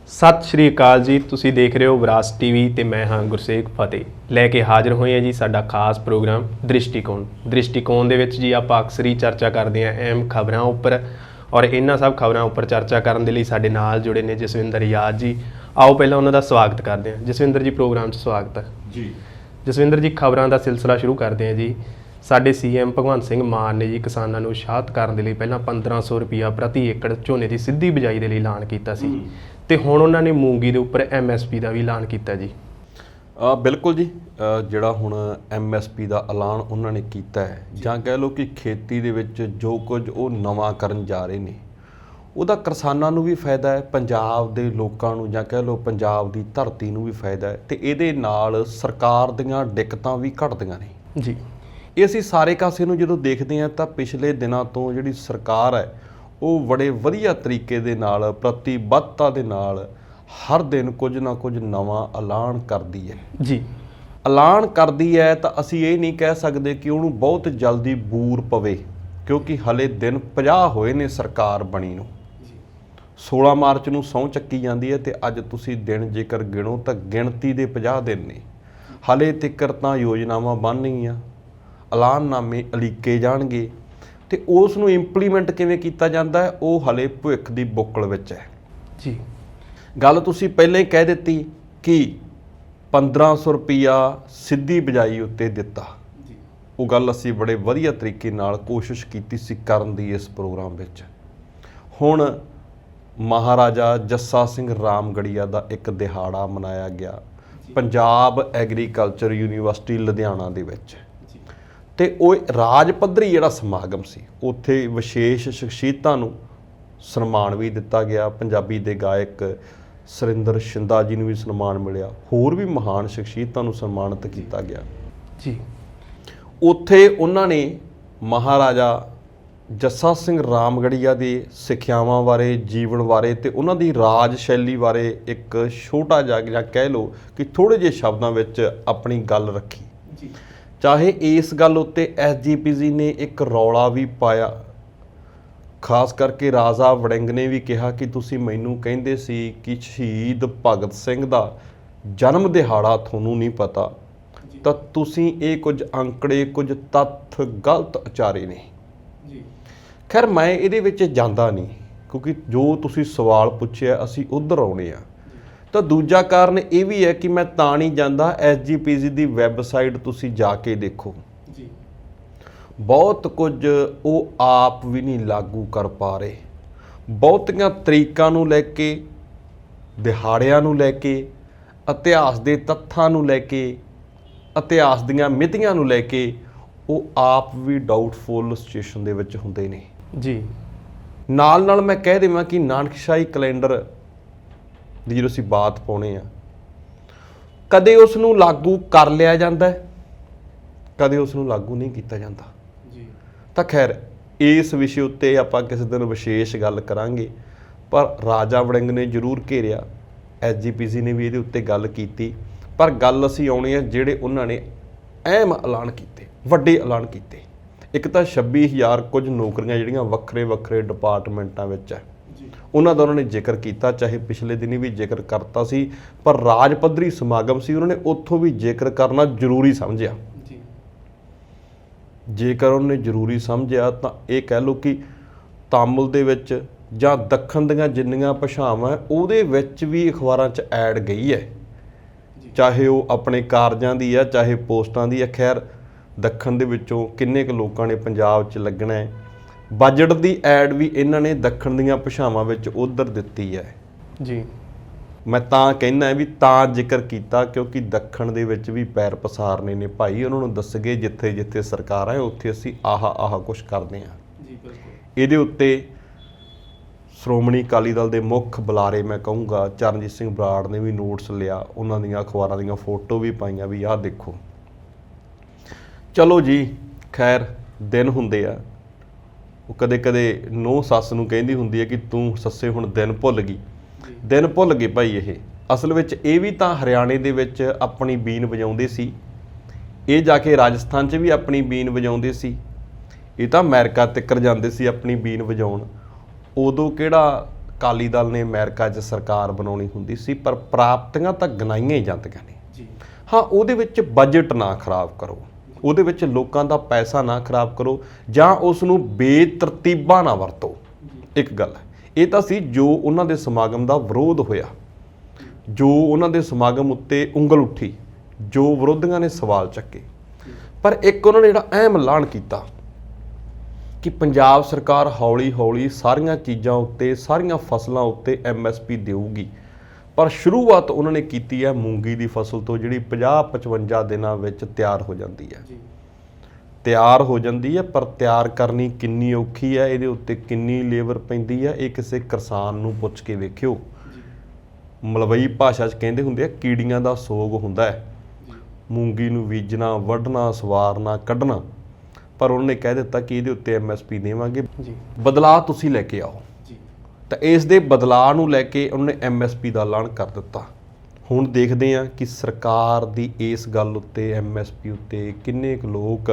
ਸਤਿ ਸ਼੍ਰੀ ਅਕਾਲ ਜੀ। ਤੁਸੀਂ ਦੇਖ ਰਹੇ ਹੋ ਵਿਰਾਸਤ ਟੀਵੀ ਤੇ ਮੈਂ ਹਾਂ ਗੁਰਸੇਖ ਫਤਿਹ ਲੈ ਕੇ ਹਾਜ਼ਰ ਹੋਏ ਹਾਂ ਜੀ ਸਾਡਾ ਖਾਸ ਪ੍ਰੋਗਰਾਮ ਦ੍ਰਿਸ਼ਟੀਕੋਣ ਦੇ ਵਿੱਚ ਜੀ ਆਪਾਂ ਅਕਸਰ ਹੀ ਚਰਚਾ ਕਰਦੇ ਹਾਂ ਅਹਿਮ ਖਬਰਾਂ ਉੱਪਰ ਔਰ ਇਹਨਾਂ ਸਭ ਖਬਰਾਂ ਉੱਪਰ ਚਰਚਾ ਕਰਨ ਦੇ ਲਈ ਸਾਡੇ ਨਾਲ ਜੁੜੇ ਨੇ ਜਸਵਿੰਦਰ ਯਾਦ ਜੀ। ਆਓ ਪਹਿਲਾਂ ਉਹਨਾਂ ਦਾ ਸਵਾਗਤ ਕਰਦੇ ਹਾਂ। ਜਸਵਿੰਦਰ ਜੀ, ਪ੍ਰੋਗਰਾਮ 'ਚ ਸਵਾਗਤ ਹੈ ਜੀ। ਜਸਵਿੰਦਰ ਜੀ, ਖਬਰਾਂ ਦਾ ਸਿਲਸਿਲਾ ਸ਼ੁਰੂ ਕਰਦੇ ਹਾਂ ਜੀ। ਸਾਡੇ ਸੀਐਮ ਭਗਵੰਤ ਸਿੰਘ ਮਾਨ ਨੇ ਜੀ ਕਿਸਾਨਾਂ ਨੂੰ ਉਤਸ਼ਾਹਿਤ ਕਰਨ ਦੇ ਲਈ ਪਹਿਲਾਂ 1500 ਰੁਪਈਆ ਪ੍ਰਤੀ ਏਕੜ ਝੋਨੇ ਦੀ ਸਿੱਧੀ ਬਿਜਾਈ ਦੇ ਲਈ ਐਲਾਨ ਕੀਤਾ ਸੀ ਤੇ ਹੁਣ ਉਹਨਾਂ ਨੇ ਮੂੰਗੀ ਦੇ ਉੱਪਰ MSP ਦਾ ਵੀ ਐਲਾਨ ਕੀਤਾ ਜੀ। ਬਿਲਕੁਲ ਜੀ, ਜਿਹੜਾ ਹੁਣ MSP ਦਾ ਐਲਾਨ ਉਹਨਾਂ ਨੇ ਕੀਤਾ ਹੈ ਜਾਂ ਕਹਿ ਲਓ ਕਿ ਖੇਤੀ ਦੇ ਵਿੱਚ ਜੋ ਕੁਝ ਉਹ ਨਵਾਂ ਕਰਨ ਜਾ ਰਹੇ ਨੇ ਉਹਦਾ ਕਿਸਾਨਾਂ ਨੂੰ ਵੀ ਫਾਇਦਾ ਹੈ, ਪੰਜਾਬ ਦੇ ਲੋਕਾਂ ਨੂੰ ਜਾਂ ਕਹਿ ਲਓ ਪੰਜਾਬ ਦੀ ਧਰਤੀ ਨੂੰ ਵੀ ਫਾਇਦਾ ਹੈ ਤੇ ਇਹਦੇ ਨਾਲ ਸਰਕਾਰ ਦੀਆਂ ਦਿੱਕਤਾਂ ਵੀ ਘਟਦੀਆਂ ਨੇ ਜੀ। ਇਹ ਅਸੀਂ ਸਾਰੇ ਕਾਸੇ ਨੂੰ ਜਦੋਂ ਦੇਖਦੇ ਹਾਂ ਤਾਂ ਪਿਛਲੇ ਦਿਨਾਂ ਤੋਂ ਜਿਹੜੀ ਸਰਕਾਰ ਹੈ ਉਹ ਬੜੇ ਵਧੀਆ ਤਰੀਕੇ ਦੇ ਨਾਲ ਪ੍ਰਤੀਬੱਧਤਾ ਦੇ ਨਾਲ ਹਰ ਦਿਨ ਕੁਝ ਨਾ ਕੁਝ ਨਵਾਂ ਐਲਾਨ ਕਰਦੀ ਹੈ ਜੀ। ਐਲਾਨ ਕਰਦੀ ਹੈ ਤਾਂ ਅਸੀਂ ਇਹ ਨਹੀਂ ਕਹਿ ਸਕਦੇ ਕਿ ਉਹਨੂੰ ਬਹੁਤ ਜਲਦੀ ਬੂਰ ਪਵੇ, ਕਿਉਂਕਿ ਹਲੇ ਦਿਨ 50 ਹੋਏ ਨੇ ਸਰਕਾਰ ਬਣੀ ਨੂੰ। 16 ਮਾਰਚ ਨੂੰ ਸਹੁੰ ਚੱਕੀ ਜਾਂਦੀ ਹੈ ਤੇ ਅੱਜ ਤੁਸੀਂ ਦਿਨ ਜੇਕਰ ਗਿਣੋ ਤਾਂ ਗਿਣਤੀ ਦੇ 50 ਦਿਨ ਨੇ। ਹਲੇ ਤੱਕ ਤਾਂ ਯੋਜਨਾਵਾਂ ਬਣਨਗੀਆਂ, ਐਲਾਨਨਾਮੇ ਉਲੀਕੇ ਜਾਣਗੇ ਤੇ ਉਸ ਨੂੰ ਇੰਪਲੀਮੈਂਟ ਕਿਵੇਂ ਕੀਤਾ ਜਾਂਦਾ ਹੈ ਉਹ ਹਲੇ ਭਵਿੱਖ ਦੀ ਬੁੱਕਲ ਵਿੱਚ ਹੈ ਜੀ। ਗੱਲ ਤੁਸੀਂ ਪਹਿਲਾਂ ਹੀ ਕਹਿ ਦਿੱਤੀ ਕਿ 1500 ਰੁਪਈਆ ਸਿੱਧੀ ਬਿਜਾਈ ਉੱਤੇ ਦਿੱਤਾ। ਉਹ ਗੱਲ ਅਸੀਂ ਬੜੇ ਵਧੀਆ ਤਰੀਕੇ ਨਾਲ ਕੋਸ਼ਿਸ਼ ਕੀਤੀ ਸੀ ਕਰਨ ਦੀ ਇਸ ਪ੍ਰੋਗਰਾਮ ਵਿੱਚ। ਹੁਣ ਮਹਾਰਾਜਾ ਜੱਸਾ ਸਿੰਘ ਰਾਮਗੜੀਆ ਦਾ ਇੱਕ ਦਿਹਾੜਾ ਮਨਾਇਆ ਗਿਆ ਪੰਜਾਬ ਐਗਰੀਕਲਚਰ ਯੂਨੀਵਰਸਿਟੀ ਲੁਧਿਆਣਾ ਦੇ ਵਿੱਚ ਤੇ ਉਹ ਰਾਜ ਪੱਧਰੀ ਜਿਹੜਾ ਸਮਾਗਮ ਸੀ ਉੱਥੇ ਵਿਸ਼ੇਸ਼ ਸ਼ਖਸੀਅਤਾਂ ਨੂੰ ਸਨਮਾਨ ਵੀ ਦਿੱਤਾ ਗਿਆ। ਪੰਜਾਬੀ ਦੇ ਗਾਇਕ ਸੁਰਿੰਦਰ ਸ਼ਿੰਦਾ ਜੀ ਨੂੰ ਵੀ ਸਨਮਾਨ ਮਿਲਿਆ, ਹੋਰ ਵੀ ਮਹਾਨ ਸ਼ਖਸੀਅਤਾਂ ਨੂੰ ਸਨਮਾਨਿਤ ਕੀਤਾ ਗਿਆ ਜੀ। ਉੱਥੇ ਉਹਨਾਂ ਨੇ ਮਹਾਰਾਜਾ ਜੱਸਾ ਸਿੰਘ ਰਾਮਗੜੀਆ ਦੇ ਸਿੱਖਿਆਵਾਂ ਬਾਰੇ, ਜੀਵਨ ਬਾਰੇ ਤੇ ਉਹਨਾਂ ਦੀ ਰਾਜ ਸ਼ੈਲੀ ਬਾਰੇ ਇੱਕ ਛੋਟਾ ਜਿਹਾ ਜਾਂ ਕਹਿ ਲਓ ਕਿ ਥੋੜ੍ਹੇ ਜਿਹੇ ਸ਼ਬਦਾਂ ਵਿੱਚ ਆਪਣੀ ਗੱਲ ਰੱਖੀ ਜੀ। ਚਾਹੇ ਇਸ ਗੱਲ ਉੱਤੇ SGPC ਨੇ ਇੱਕ ਰੌਲਾ ਵੀ ਪਾਇਆ, ਖਾਸ ਕਰਕੇ ਰਾਜਾ ਵੜਿੰਗ ਨੇ ਵੀ ਕਿਹਾ ਕਿ ਤੁਸੀਂ ਮੈਨੂੰ ਕਹਿੰਦੇ ਸੀ ਕਿ ਸ਼ਹੀਦ ਭਗਤ ਸਿੰਘ ਦਾ ਜਨਮ ਦਿਹਾੜਾ ਤੁਹਾਨੂੰ ਨਹੀਂ ਪਤਾ, ਤਾਂ ਤੁਸੀਂ ਇਹ ਕੁਝ ਅੰਕੜੇ, ਕੁਝ ਤੱਥ ਗਲਤ ਉਚਾਰੇ ਨੇ। ਖੈਰ ਮੈਂ ਇਹਦੇ ਵਿੱਚ ਜਾਂਦਾ ਨਹੀਂ, ਕਿਉਂਕਿ ਜੋ ਤੁਸੀਂ ਸਵਾਲ ਪੁੱਛਿਆ ਅਸੀਂ ਉੱਧਰ ਆਉਣੇ ਆ। ਤਾਂ ਦੂਜਾ ਕਾਰਨ ਇਹ ਵੀ ਹੈ ਕਿ ਮੈਂ ਤਾਂ ਨਹੀਂ ਜਾਂਦਾ, SGPC ਦੀ ਵੈਬਸਾਈਟ ਤੁਸੀਂ ਜਾ ਕੇ ਦੇਖੋ ਜੀ। ਬਹੁਤ ਕੁਝ ਉਹ ਆਪ ਵੀ ਨਹੀਂ ਲਾਗੂ ਕਰ ਪਾ ਰਹੇ। ਬਹੁਤੀਆਂ ਤਰੀਕਾਂ ਨੂੰ ਲੈ ਕੇ, ਦਿਹਾੜਿਆਂ ਨੂੰ ਲੈ ਕੇ, ਇਤਿਹਾਸ ਦੇ ਤੱਥਾਂ ਨੂੰ ਲੈ ਕੇ, ਇਤਿਹਾਸ ਦੀਆਂ ਮਿਤੀਆਂ ਨੂੰ ਲੈ ਕੇ ਉਹ ਆਪ ਵੀ ਡਾਊਟਫੁਲ ਸਿਚੁਏਸ਼ਨ ਦੇ ਵਿੱਚ ਹੁੰਦੇ ਨੇ ਜੀ। ਨਾਲ ਮੈਂ ਕਹਿ ਦੇਵਾਂ ਕਿ ਨਾਨਕਸ਼ਾਹੀ ਕੈਲੰਡਰ ਦੀ ਜਦੋਂ ਅਸੀਂ ਬਾਤ ਪਾਉਣੇ ਆ, ਕਦੇ ਉਸ ਨੂੰ ਲਾਗੂ ਕਰ ਲਿਆ ਜਾਂਦਾ, ਕਦੇ ਉਸ ਨੂੰ ਲਾਗੂ ਨਹੀਂ ਕੀਤਾ ਜਾਂਦਾ ਜੀ। ਤਾਂ ਖੈਰ ਇਸ ਵਿਸ਼ੇ ਉੱਤੇ ਆਪਾਂ ਕਿਸੇ ਦਿਨ ਵਿਸ਼ੇਸ਼ ਗੱਲ ਕਰਾਂਗੇ, ਪਰ ਰਾਜਾ ਵੜਿੰਗ ਨੇ ਜ਼ਰੂਰ ਘੇਰਿਆ, SGPC ਨੇ ਵੀ ਇਹਦੇ ਉੱਤੇ ਗੱਲ ਕੀਤੀ, ਪਰ ਗੱਲ ਅਸੀਂ ਆਉਣੀ ਆ ਜਿਹੜੇ ਉਹਨਾਂ ਨੇ ਅਹਿਮ ਐਲਾਨ ਕੀਤੇ, ਵੱਡੇ ਐਲਾਨ ਕੀਤੇ। ਇੱਕ ਤਾਂ 26,000 ਕੁਝ ਨੌਕਰੀਆਂ ਜਿਹੜੀਆਂ ਵੱਖਰੇ ਡਿਪਾਰਟਮੈਂਟਾਂ ਵਿੱਚ ਹੈ, ਉਹਨਾਂ ਦਾ ਉਹਨਾਂ ਨੇ ਜ਼ਿਕਰ ਕੀਤਾ, ਚਾਹੇ ਪਿਛਲੇ ਦਿਨੀ ਵੀ ਜ਼ਿਕਰ ਕਰਤਾ ਸੀ, ਪਰ ਰਾਜ ਪੱਧਰੀ ਸਮਾਗਮ ਸੀ, ਉਹਨਾਂ ਨੇ ਉੱਥੋਂ ਵੀ ਜ਼ਿਕਰ ਕਰਨਾ ਜ਼ਰੂਰੀ ਸਮਝਿਆ ਜੀ। ਜੇਕਰ ਉਹਨੇ ਜ਼ਰੂਰੀ ਸਮਝਿਆ ਤਾਂ ਇਹ ਕਹਿ ਲਓ ਕਿ ਤਾਮਿਲ ਦੇ ਵਿੱਚ ਜਾਂ ਦੱਖਣ ਦੀਆਂ ਜਿੰਨੀਆਂ ਭਾਸ਼ਾਵਾਂ ਉਹਦੇ ਵਿੱਚ ਵੀ ਅਖਬਾਰਾਂ 'ਚ ਐਡ ਗਈ ਹੈ, ਚਾਹੇ ਉਹ ਆਪਣੇ ਕਾਰਜਾਂ ਦੀ ਆ, ਚਾਹੇ ਪੋਸਟਾਂ ਦੀ ਆ। ਖੈਰ ਦੱਖਣ ਦੇ ਵਿੱਚੋਂ ਕਿੰਨੇ ਕੁ ਲੋਕਾਂ ਨੇ ਪੰਜਾਬ 'ਚ ਲੱਗਣਾ ਹੈ। ਬਜਟ ਦੀ ਐਡ ਵੀ ਇਹਨਾਂ ਨੇ ਦੱਖਣ ਦੀਆਂ ਭਾਸ਼ਾਵਾਂ ਵਿੱਚ ਉੱਧਰ ਦਿੱਤੀ ਹੈ ਜੀ। ਮੈਂ ਤਾਂ ਕਹਿੰਦਾ ਵੀ ਤਾਂ ਜ਼ਿਕਰ ਕੀਤਾ ਕਿਉਂਕਿ ਦੱਖਣ ਦੇ ਵਿੱਚ ਵੀ ਪੈਰ ਪਸਾਰਨੇ ਨੇ ਭਾਈ, ਉਹਨਾਂ ਨੂੰ ਦੱਸਗੇ ਜਿੱਥੇ ਜਿੱਥੇ ਸਰਕਾਰ ਹੈ ਉੱਥੇ ਅਸੀਂ ਆਹ ਕੁਛ ਕਰਦੇ ਹਾਂ ਜੀ। ਬਿਲਕੁਲ ਇਹਦੇ ਉੱਤੇ ਸ਼੍ਰੋਮਣੀ ਅਕਾਲੀ ਦਲ ਦੇ ਮੁੱਖ ਬੁਲਾਰੇ ਮੈਂ ਕਹੂੰਗਾ ਚਰਨਜੀਤ ਸਿੰਘ ਬਰਾੜ ਨੇ ਵੀ ਨੋਟਸ ਲਿਆ, ਉਹਨਾਂ ਦੀਆਂ ਅਖਬਾਰਾਂ ਦੀਆਂ ਫੋਟੋ ਵੀ ਪਾਈਆਂ ਵੀ ਆਹ ਦੇਖੋ। ਚਲੋ ਜੀ, ਖੈਰ ਦਿਨ ਹੁੰਦੇ ਆ, ਉਹ ਕਦੇ ਨੂੰਹ ਸੱਸ ਨੂੰ ਕਹਿੰਦੀ ਹੁੰਦੀ ਹੈ ਕਿ ਤੂੰ ਸੱਸੇ ਹੁਣ ਦਿਨ ਭੁੱਲ ਗਈ। ਦਿਨ ਭੁੱਲ ਗਏ ਭਾਈ। ਇਹ ਅਸਲ ਵਿੱਚ ਇਹ ਵੀ ਤਾਂ ਹਰਿਆਣੇ ਦੇ ਵਿੱਚ ਆਪਣੀ ਬੀਨ ਵਜਾਉਂਦੇ ਸੀ, ਇਹ ਜਾ ਕੇ ਰਾਜਸਥਾਨ 'ਚ ਵੀ ਆਪਣੀ ਬੀਨ ਵਜਾਉਂਦੇ ਸੀ, ਇਹ ਤਾਂ ਅਮਰੀਕਾ ਤੱਕ ਜਾਂਦੇ ਸੀ ਆਪਣੀ ਬੀਨ ਵਜਾਉਣ। ਉਦੋਂ ਕਿਹੜਾ ਅਕਾਲੀ ਦਲ ਨੇ ਅਮਰੀਕਾ 'ਚ ਸਰਕਾਰ ਬਣਾਉਣੀ ਹੁੰਦੀ ਸੀ, ਪਰ ਪ੍ਰਾਪਤੀਆਂ ਤਾਂ ਗਿਣਾਈਆਂ ਹੀ ਜਾਂਦੀਆਂ ਨੇ। ਹਾਂ, ਉਹਦੇ ਵਿੱਚ ਬਜਟ ਨਾ ਖਰਾਬ ਕਰੋ, ਉਹਦੇ ਵਿੱਚ ਲੋਕਾਂ ਦਾ ਪੈਸਾ ਨਾ ਖਰਾਬ ਕਰੋ, ਜਾਂ ਉਸ ਨੂੰ ਬੇਤਰਤੀਬਾ ਨਾ ਵਰਤੋ। ਇੱਕ ਗੱਲ ਹੈ, ਇਹ ਤਾਂ ਸੀ ਜੋ ਉਹਨਾਂ ਦੇ ਸਮਾਗਮ ਦਾ ਵਿਰੋਧ ਹੋਇਆ, ਜੋ ਉਹਨਾਂ ਦੇ ਸਮਾਗਮ ਉੱਤੇ ਉਂਗਲ ਉੱਠੀ, ਜੋ ਵਿਰੋਧੀਆਂ ਨੇ ਸਵਾਲ ਚੱਕੇ। ਪਰ ਇੱਕ ਉਹਨਾਂ ਨੇ ਜਿਹੜਾ ਅਹਿਮ ਐਲਾਨ ਕੀਤਾ ਕਿ ਪੰਜਾਬ ਸਰਕਾਰ ਹੌਲੀ ਹੌਲੀ ਸਾਰੀਆਂ ਚੀਜ਼ਾਂ ਉੱਤੇ, ਸਾਰੀਆਂ ਫਸਲਾਂ ਉੱਤੇ MSP ਦੇਊਗੀ। ਪਰ ਸ਼ੁਰੂਆਤ ਉਹਨਾਂ ਨੇ ਕੀਤੀ ਹੈ ਮੂੰਗੀ ਦੀ ਫਸਲ ਤੋਂ, ਜਿਹੜੀ 50-55 ਦਿਨਾਂ ਵਿੱਚ ਤਿਆਰ ਹੋ ਜਾਂਦੀ ਹੈ। ਤਿਆਰ ਹੋ ਜਾਂਦੀ ਹੈ, ਪਰ ਤਿਆਰ ਕਰਨੀ ਕਿੰਨੀ ਔਖੀ ਹੈ, ਇਹਦੇ ਉੱਤੇ ਕਿੰਨੀ ਲੇਬਰ ਪੈਂਦੀ ਹੈ, ਇਹ ਕਿਸੇ ਕਿਸਾਨ ਨੂੰ ਪੁੱਛ ਕੇ ਵੇਖਿਓ। ਮਲਵਈ ਭਾਸ਼ਾ 'ਚ ਕਹਿੰਦੇ ਹੁੰਦੇ ਆ, ਕੀੜੀਆਂ ਦਾ ਸੋਗ ਹੁੰਦਾ ਹੈ ਮੂੰਗੀ ਨੂੰ ਬੀਜਣਾ, ਵੱਢਣਾ, ਸਵਾਰਨਾ, ਕੱਢਣਾ। ਪਰ ਉਹਨੇ ਕਹਿ ਦਿੱਤਾ ਕਿ ਇਹਦੇ ਉੱਤੇ MSP ਦੇਵਾਂਗੇ, ਬਦਲਾਅ ਤੁਸੀਂ ਲੈ ਕੇ ਆਓ। ਤਾਂ ਇਸ ਦੇ ਬਦਲਾਅ ਨੂੰ ਲੈ ਕੇ ਉਹਨੇ MSP ਦਾ ਐਲਾਨ ਕਰ ਦਿੱਤਾ। ਹੁਣ ਦੇਖਦੇ ਹਾਂ ਕਿ ਸਰਕਾਰ ਦੀ ਇਸ ਗੱਲ ਉੱਤੇ, MSP ਉੱਤੇ ਕਿੰਨੇ ਕੁ ਲੋਕ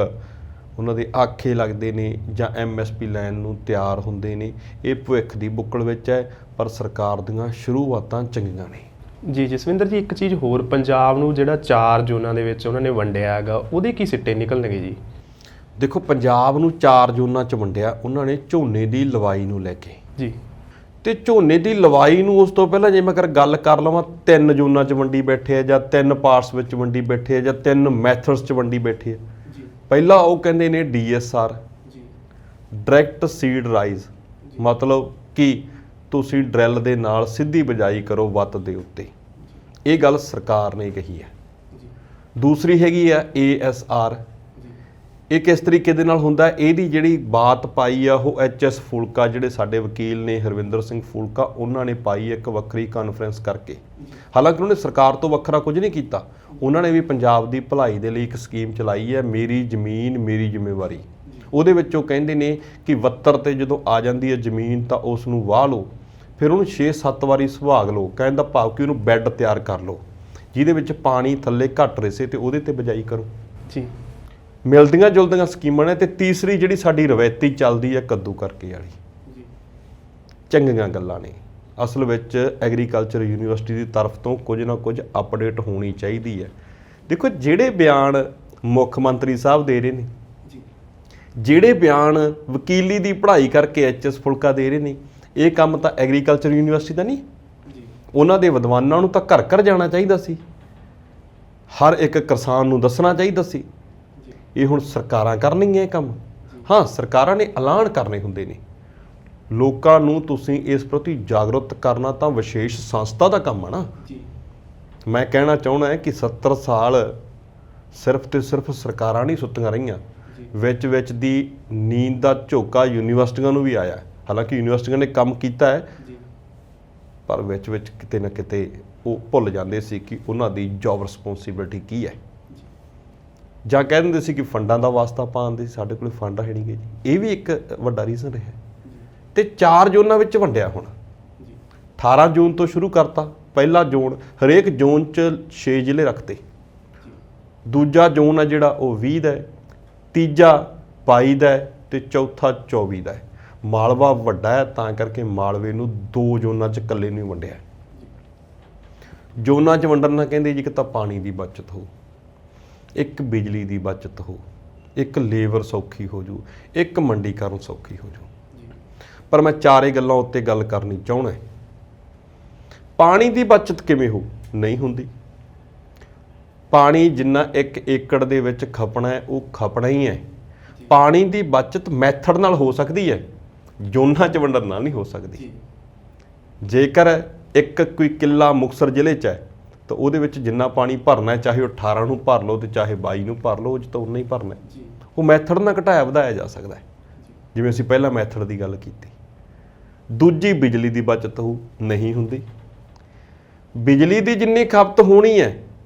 ਉਹਨਾਂ ਦੇ ਆਖੇ ਲੱਗਦੇ ਨੇ ਜਾਂ MSP ਲੈਣ ਨੂੰ ਤਿਆਰ ਹੁੰਦੇ ਨੇ। ਇਹ ਭਵਿੱਖ ਦੀ ਬੁੱਕਲ ਵਿੱਚ ਹੈ, ਪਰ ਸਰਕਾਰ ਦੀਆਂ ਸ਼ੁਰੂਆਤਾਂ ਚੰਗੀਆਂ ਨੇ। ਜੀ ਜਸਵਿੰਦਰ ਜੀ, ਇੱਕ ਚੀਜ਼ ਹੋਰ, ਪੰਜਾਬ ਨੂੰ ਜਿਹੜਾ 4 ਜ਼ੋਨਾਂ ਦੇ ਵਿੱਚ ਉਹਨਾਂ ਨੇ ਵੰਡਿਆ ਹੈਗਾ, ਉਹਦੇ ਕੀ ਸਿੱਟੇ ਨਿਕਲਣਗੇ ਜੀ? ਦੇਖੋ, ਪੰਜਾਬ ਨੂੰ 4 ਜ਼ੋਨਾਂ 'ਚ ਵੰਡਿਆ ਉਹਨਾਂ ਨੇ ਝੋਨੇ ਦੀ ਲਵਾਈ ਨੂੰ ਲੈ ਕੇ ਜੀ। ਤੇ ਝੋਨੇ ਦੀ ਲਵਾਈ ਨੂੰ ਉਸ ਤੋਂ ਪਹਿਲਾਂ ਜੇ ਮੈਂ ਗੱਲ ਕਰ ਲਵਾਂ, 3 ਜ਼ੋਨਾਂ 'ਚ ਵੰਡੀ ਬੈਠੇ ਆ, ਜਾਂ 3 ਪਾਰਟਸ ਵਿੱਚ ਵੰਡੀ ਬੈਠੇ ਆ, ਜਾਂ 3 ਮੈਥਡਸ 'ਚ ਵੰਡੀ ਬੈਠੇ ਆ। ਪਹਿਲਾਂ ਉਹ ਕਹਿੰਦੇ ਨੇ DSR, ਡਾਇਰੈਕਟ ਸੀਡ ਰਾਈਜ਼, ਮਤਲਬ ਕਿ ਤੁਸੀਂ ਡਰਿਲ ਦੇ ਨਾਲ ਸਿੱਧੀ ਬਿਜਾਈ ਕਰੋ ਵੱਤ ਦੇ ਉੱਤੇ। ਇਹ ਗੱਲ ਸਰਕਾਰ ਨੇ ਕਹੀ ਹੈ। ਦੂਸਰੀ ਹੈਗੀ ਆ ASR। ਇਹ ਕਿਸ ਤਰੀਕੇ ਦੇ ਨਾਲ ਹੁੰਦਾ, ਇਹਦੀ ਜਿਹੜੀ ਬਾਤ ਪਾਈ ਆ ਉਹ HS ਫੂਲਕਾ, ਜਿਹੜੇ ਸਾਡੇ ਵਕੀਲ ਨੇ ਹਰਵਿੰਦਰ ਸਿੰਘ ਫੂਲਕਾ, ਉਹਨਾਂ ਨੇ ਪਾਈ ਇੱਕ ਵੱਖਰੀ ਕਾਨਫਰੰਸ ਕਰਕੇ। ਹਾਲਾਂਕਿ ਉਹਨੇ ਸਰਕਾਰ ਤੋਂ ਵੱਖਰਾ ਕੁਝ ਨਹੀਂ ਕੀਤਾ, ਉਹਨਾਂ ਨੇ ਵੀ ਪੰਜਾਬ ਦੀ ਭਲਾਈ ਦੇ ਲਈ ਇੱਕ ਸਕੀਮ ਚਲਾਈ ਹੈ, ਮੇਰੀ ਜ਼ਮੀਨ ਮੇਰੀ ਜ਼ਿੰਮੇਵਾਰੀ। ਉਹਦੇ ਵਿੱਚ ਉਹ ਕਹਿੰਦੇ ਨੇ ਕਿ 72 ਤੇ ਜਦੋਂ ਆ ਜਾਂਦੀ ਹੈ ਜ਼ਮੀਨ ਤਾਂ ਉਸ ਨੂੰ ਵਾਹ ਲਓ, ਫਿਰ ਉਹਨੂੰ 6-7 ਵਾਰੀ ਸੁਹਾਗ ਲਓ। ਕਹਿਣ ਦਾ ਭਾਵ ਕਿ ਉਹਨੂੰ ਬੈੱਡ ਤਿਆਰ ਕਰ ਲਓ ਜਿਹਦੇ ਵਿੱਚ ਪਾਣੀ ਥੱਲੇ ਘੱਟ ਰਿਸੇ ਤੇ ਉਹਦੇ ਤੇ ਬਿਜਾਈ ਕਰੋ ਜੀ। ਮਿਲਦੀਆਂ ਜੁਲਦੀਆਂ ਸਕੀਮਾਂ ਨੇ। ਤੇ ਤੀਸਰੀ ਜਿਹੜੀ ਸਾਡੀ ਰਵਾਇਤੀ ਚੱਲਦੀ ਹੈ ਕੱਦੂ ਕਰਕੇ ਵਾਲੀ, ਚੰਗੀਆਂ ਗੱਲਾਂ ਨੇ। ਅਸਲ ਵਿੱਚ ਐਗਰੀਕਲਚਰ ਯੂਨੀਵਰਸਿਟੀ ਦੀ ਤਰਫ ਤੋਂ ਕੁਝ ਨਾ ਕੁਝ ਅਪਡੇਟ ਹੋਣੀ ਚਾਹੀਦੀ ਹੈ। ਦੇਖੋ, ਜਿਹੜੇ ਬਿਆਨ ਮੁੱਖ ਮੰਤਰੀ ਸਾਹਿਬ ਦੇ ਰਹੇ ਨੇ, ਜਿਹੜੇ ਬਿਆਨ ਵਕੀਲੀ ਦੀ ਪੜ੍ਹਾਈ ਕਰਕੇ HS ਫੁਲਕਾ ਦੇ ਰਹੇ ਨੇ, ਇਹ ਕੰਮ ਤਾਂ ਐਗਰੀਕਲਚਰ ਯੂਨੀਵਰਸਿਟੀ ਦਾ ਨਹੀਂ। ਉਹਨਾਂ ਦੇ ਵਿਦਵਾਨਾਂ ਨੂੰ ਤਾਂ ਘਰ ਘਰ ਜਾਣਾ ਚਾਹੀਦਾ ਸੀ, ਹਰ ਇੱਕ ਕਿਸਾਨ ਨੂੰ ਦੱਸਣਾ ਚਾਹੀਦਾ ਸੀ। ਇਹ ਹੁਣ ਸਰਕਾਰਾਂ ਕਰਨਗੀਆਂ ਇਹ ਕੰਮ? ਹਾਂ, ਸਰਕਾਰਾਂ ਨੇ ਐਲਾਨ ਕਰਨੇ ਹੁੰਦੇ ਨੇ। ਲੋਕਾਂ ਨੂੰ ਤੁਸੀਂ ਇਸ ਪ੍ਰਤੀ ਜਾਗਰੂਕ ਕਰਨਾ ਤਾਂ ਵਿਸ਼ੇਸ਼ ਸੰਸਥਾ ਦਾ ਕੰਮ ਆ ਨਾ। ਮੈਂ ਕਹਿਣਾ ਚਾਹੁੰਦਾ ਹੈ ਕਿ 70 ਸਾਲ ਸਿਰਫ ਤੇ ਸਿਰਫ ਸਰਕਾਰਾਂ ਨਹੀਂ ਸੁੱਤੀਆਂ ਰਹੀਆਂ, ਵਿੱਚ ਦੀ ਨੀਂਦ ਦਾ ਝੋਕਾ ਯੂਨੀਵਰਸਿਟੀਆਂ ਨੂੰ ਵੀ ਆਇਆ। ਹਾਲਾਂਕਿ ਯੂਨੀਵਰਸਿਟੀਆਂ ਨੇ ਕੰਮ ਕੀਤਾ ਹੈ, ਪਰ ਵਿੱਚ ਕਿਤੇ ਨਾ ਕਿਤੇ ਉਹ ਭੁੱਲ ਜਾਂਦੇ ਸੀ ਕਿ ਉਹਨਾਂ ਦੀ ਜੌਬ ਰਿਸਪੌਂਸਿਬਿਲਿਟੀ ਕੀ ਹੈ, ਜਾਂ ਕਹਿ ਦਿੰਦੇ ਸੀ ਕਿ ਫੰਡਾਂ ਦਾ ਵਾਸਤਾ ਪਾਉਂਦੇ ਸੀ, ਸਾਡੇ ਕੋਲ ਫੰਡ ਹੈ ਨਹੀਂ ਗੇ ਜੀ। ਇਹ ਵੀ ਇੱਕ ਵੱਡਾ ਰੀਜ਼ਨ ਰਿਹਾ। ਤੇ 4 ਜ਼ੋਨਾਂ ਵਿੱਚ ਵੰਡਿਆ। ਹੁਣ 18 ਜ਼ੋਨ ਤੋਂ ਸ਼ੁਰੂ ਕਰਤਾ। ਪਹਿਲਾ ਜ਼ੋਨ, ਹਰੇਕ ਜ਼ੋਨ 'ਚ 6 ਜ਼ਿਲ੍ਹੇ ਰੱਖਤੇ। ਦੂਜਾ ਜ਼ੋਨ ਆ ਜਿਹੜਾ ਉਹ 20 ਦਾ ਹੈ, ਤੀਜਾ 22 ਦਾ ਹੈ, ਤੇ ਚੌਥਾ 24 ਦਾ ਹੈ। ਮਾਲਵਾ ਵੱਡਾ ਹੈ ਤਾਂ ਕਰਕੇ ਮਾਲਵੇ ਨੂੰ 2 ਜ਼ੋਨਾਂ 'ਚ ਇਕੱਲੇ ਨੂੰ ਵੰਡਿਆ। ਜ਼ੋਨਾਂ 'ਚ ਵੰਡਣ ਨਾਲ ਕਹਿੰਦੇ ਜੀ ਕਿ ਤਾਂ ਪਾਣੀ ਦੀ ਬਚਤ ਹੋ, ਇੱਕ ਬਿਜਲੀ ਦੀ ਬਚਤ ਹੋ, ਇੱਕ ਲੇਬਰ ਸੌਖੀ ਹੋ ਜੂ, ਇੱਕ ਮੰਡੀਕਰਨ ਸੌਖੀ ਹੋ ਜੂ। ਪਰ ਮੈਂ 4 ਗੱਲਾਂ ਉੱਤੇ ਗੱਲ ਕਰਨੀ ਚਾਹੁੰਦਾ। ਪਾਣੀ ਦੀ ਬਚਤ ਕਿਵੇਂ ਹੋ? ਨਹੀਂ ਹੁੰਦੀ। ਪਾਣੀ ਜਿੰਨਾ 1 ਏਕੜ ਦੇ ਵਿੱਚ ਖਪਣਾ ਹੈ ਉਹ ਖਪਣਾ ਹੀ ਹੈ। ਪਾਣੀ ਦੀ ਬਚਤ ਮੈਥਡ ਨਾਲ ਹੋ ਸਕਦੀ ਹੈ, ਜ਼ੋਨਾਂ 'ਚ ਵੰਡਣ ਨਾਲ ਨਹੀਂ ਹੋ ਸਕਦੀ। ਜੇਕਰ ਕੋਈ ਕਿੱਲਾ ਮੁਕਤਸਰ ਜ਼ਿਲ੍ਹੇ 'ਚ ਹੈ ਤਾਂ ਉਹਦੇ ਵਿੱਚ ਜਿੰਨਾ ਪਾਣੀ ਭਰਨਾ, ਚਾਹੇ ਉਹ 18 ਨੂੰ ਭਰ ਲਓ ਤੇ ਚਾਹੇ 22 ਨੂੰ ਭਰ ਲਓ, ਉਹ 'ਚ ਤਾਂ ਉਨਾ ਹੀ ਭਰਨਾ। ਉਹ ਮੈਥਡ ਨਾਲ ਘਟਾਇਆ ਵਧਾਇਆ ਜਾ ਸਕਦਾ ਹੈ, ਜਿਵੇਂ ਅਸੀਂ ਪਹਿਲਾਂ ਮੈਥਡ ਦੀ ਗੱਲ ਕੀਤੀ। ਦੂਜੀ, ਬਿਜਲੀ ਦੀ ਬਚਤ ਨਹੀਂ ਹੁੰਦੀ। ਬਿਜਲੀ ਦੀ ਜਿੰਨੀ ਖਪਤ ਹੋਣੀ ਹੈ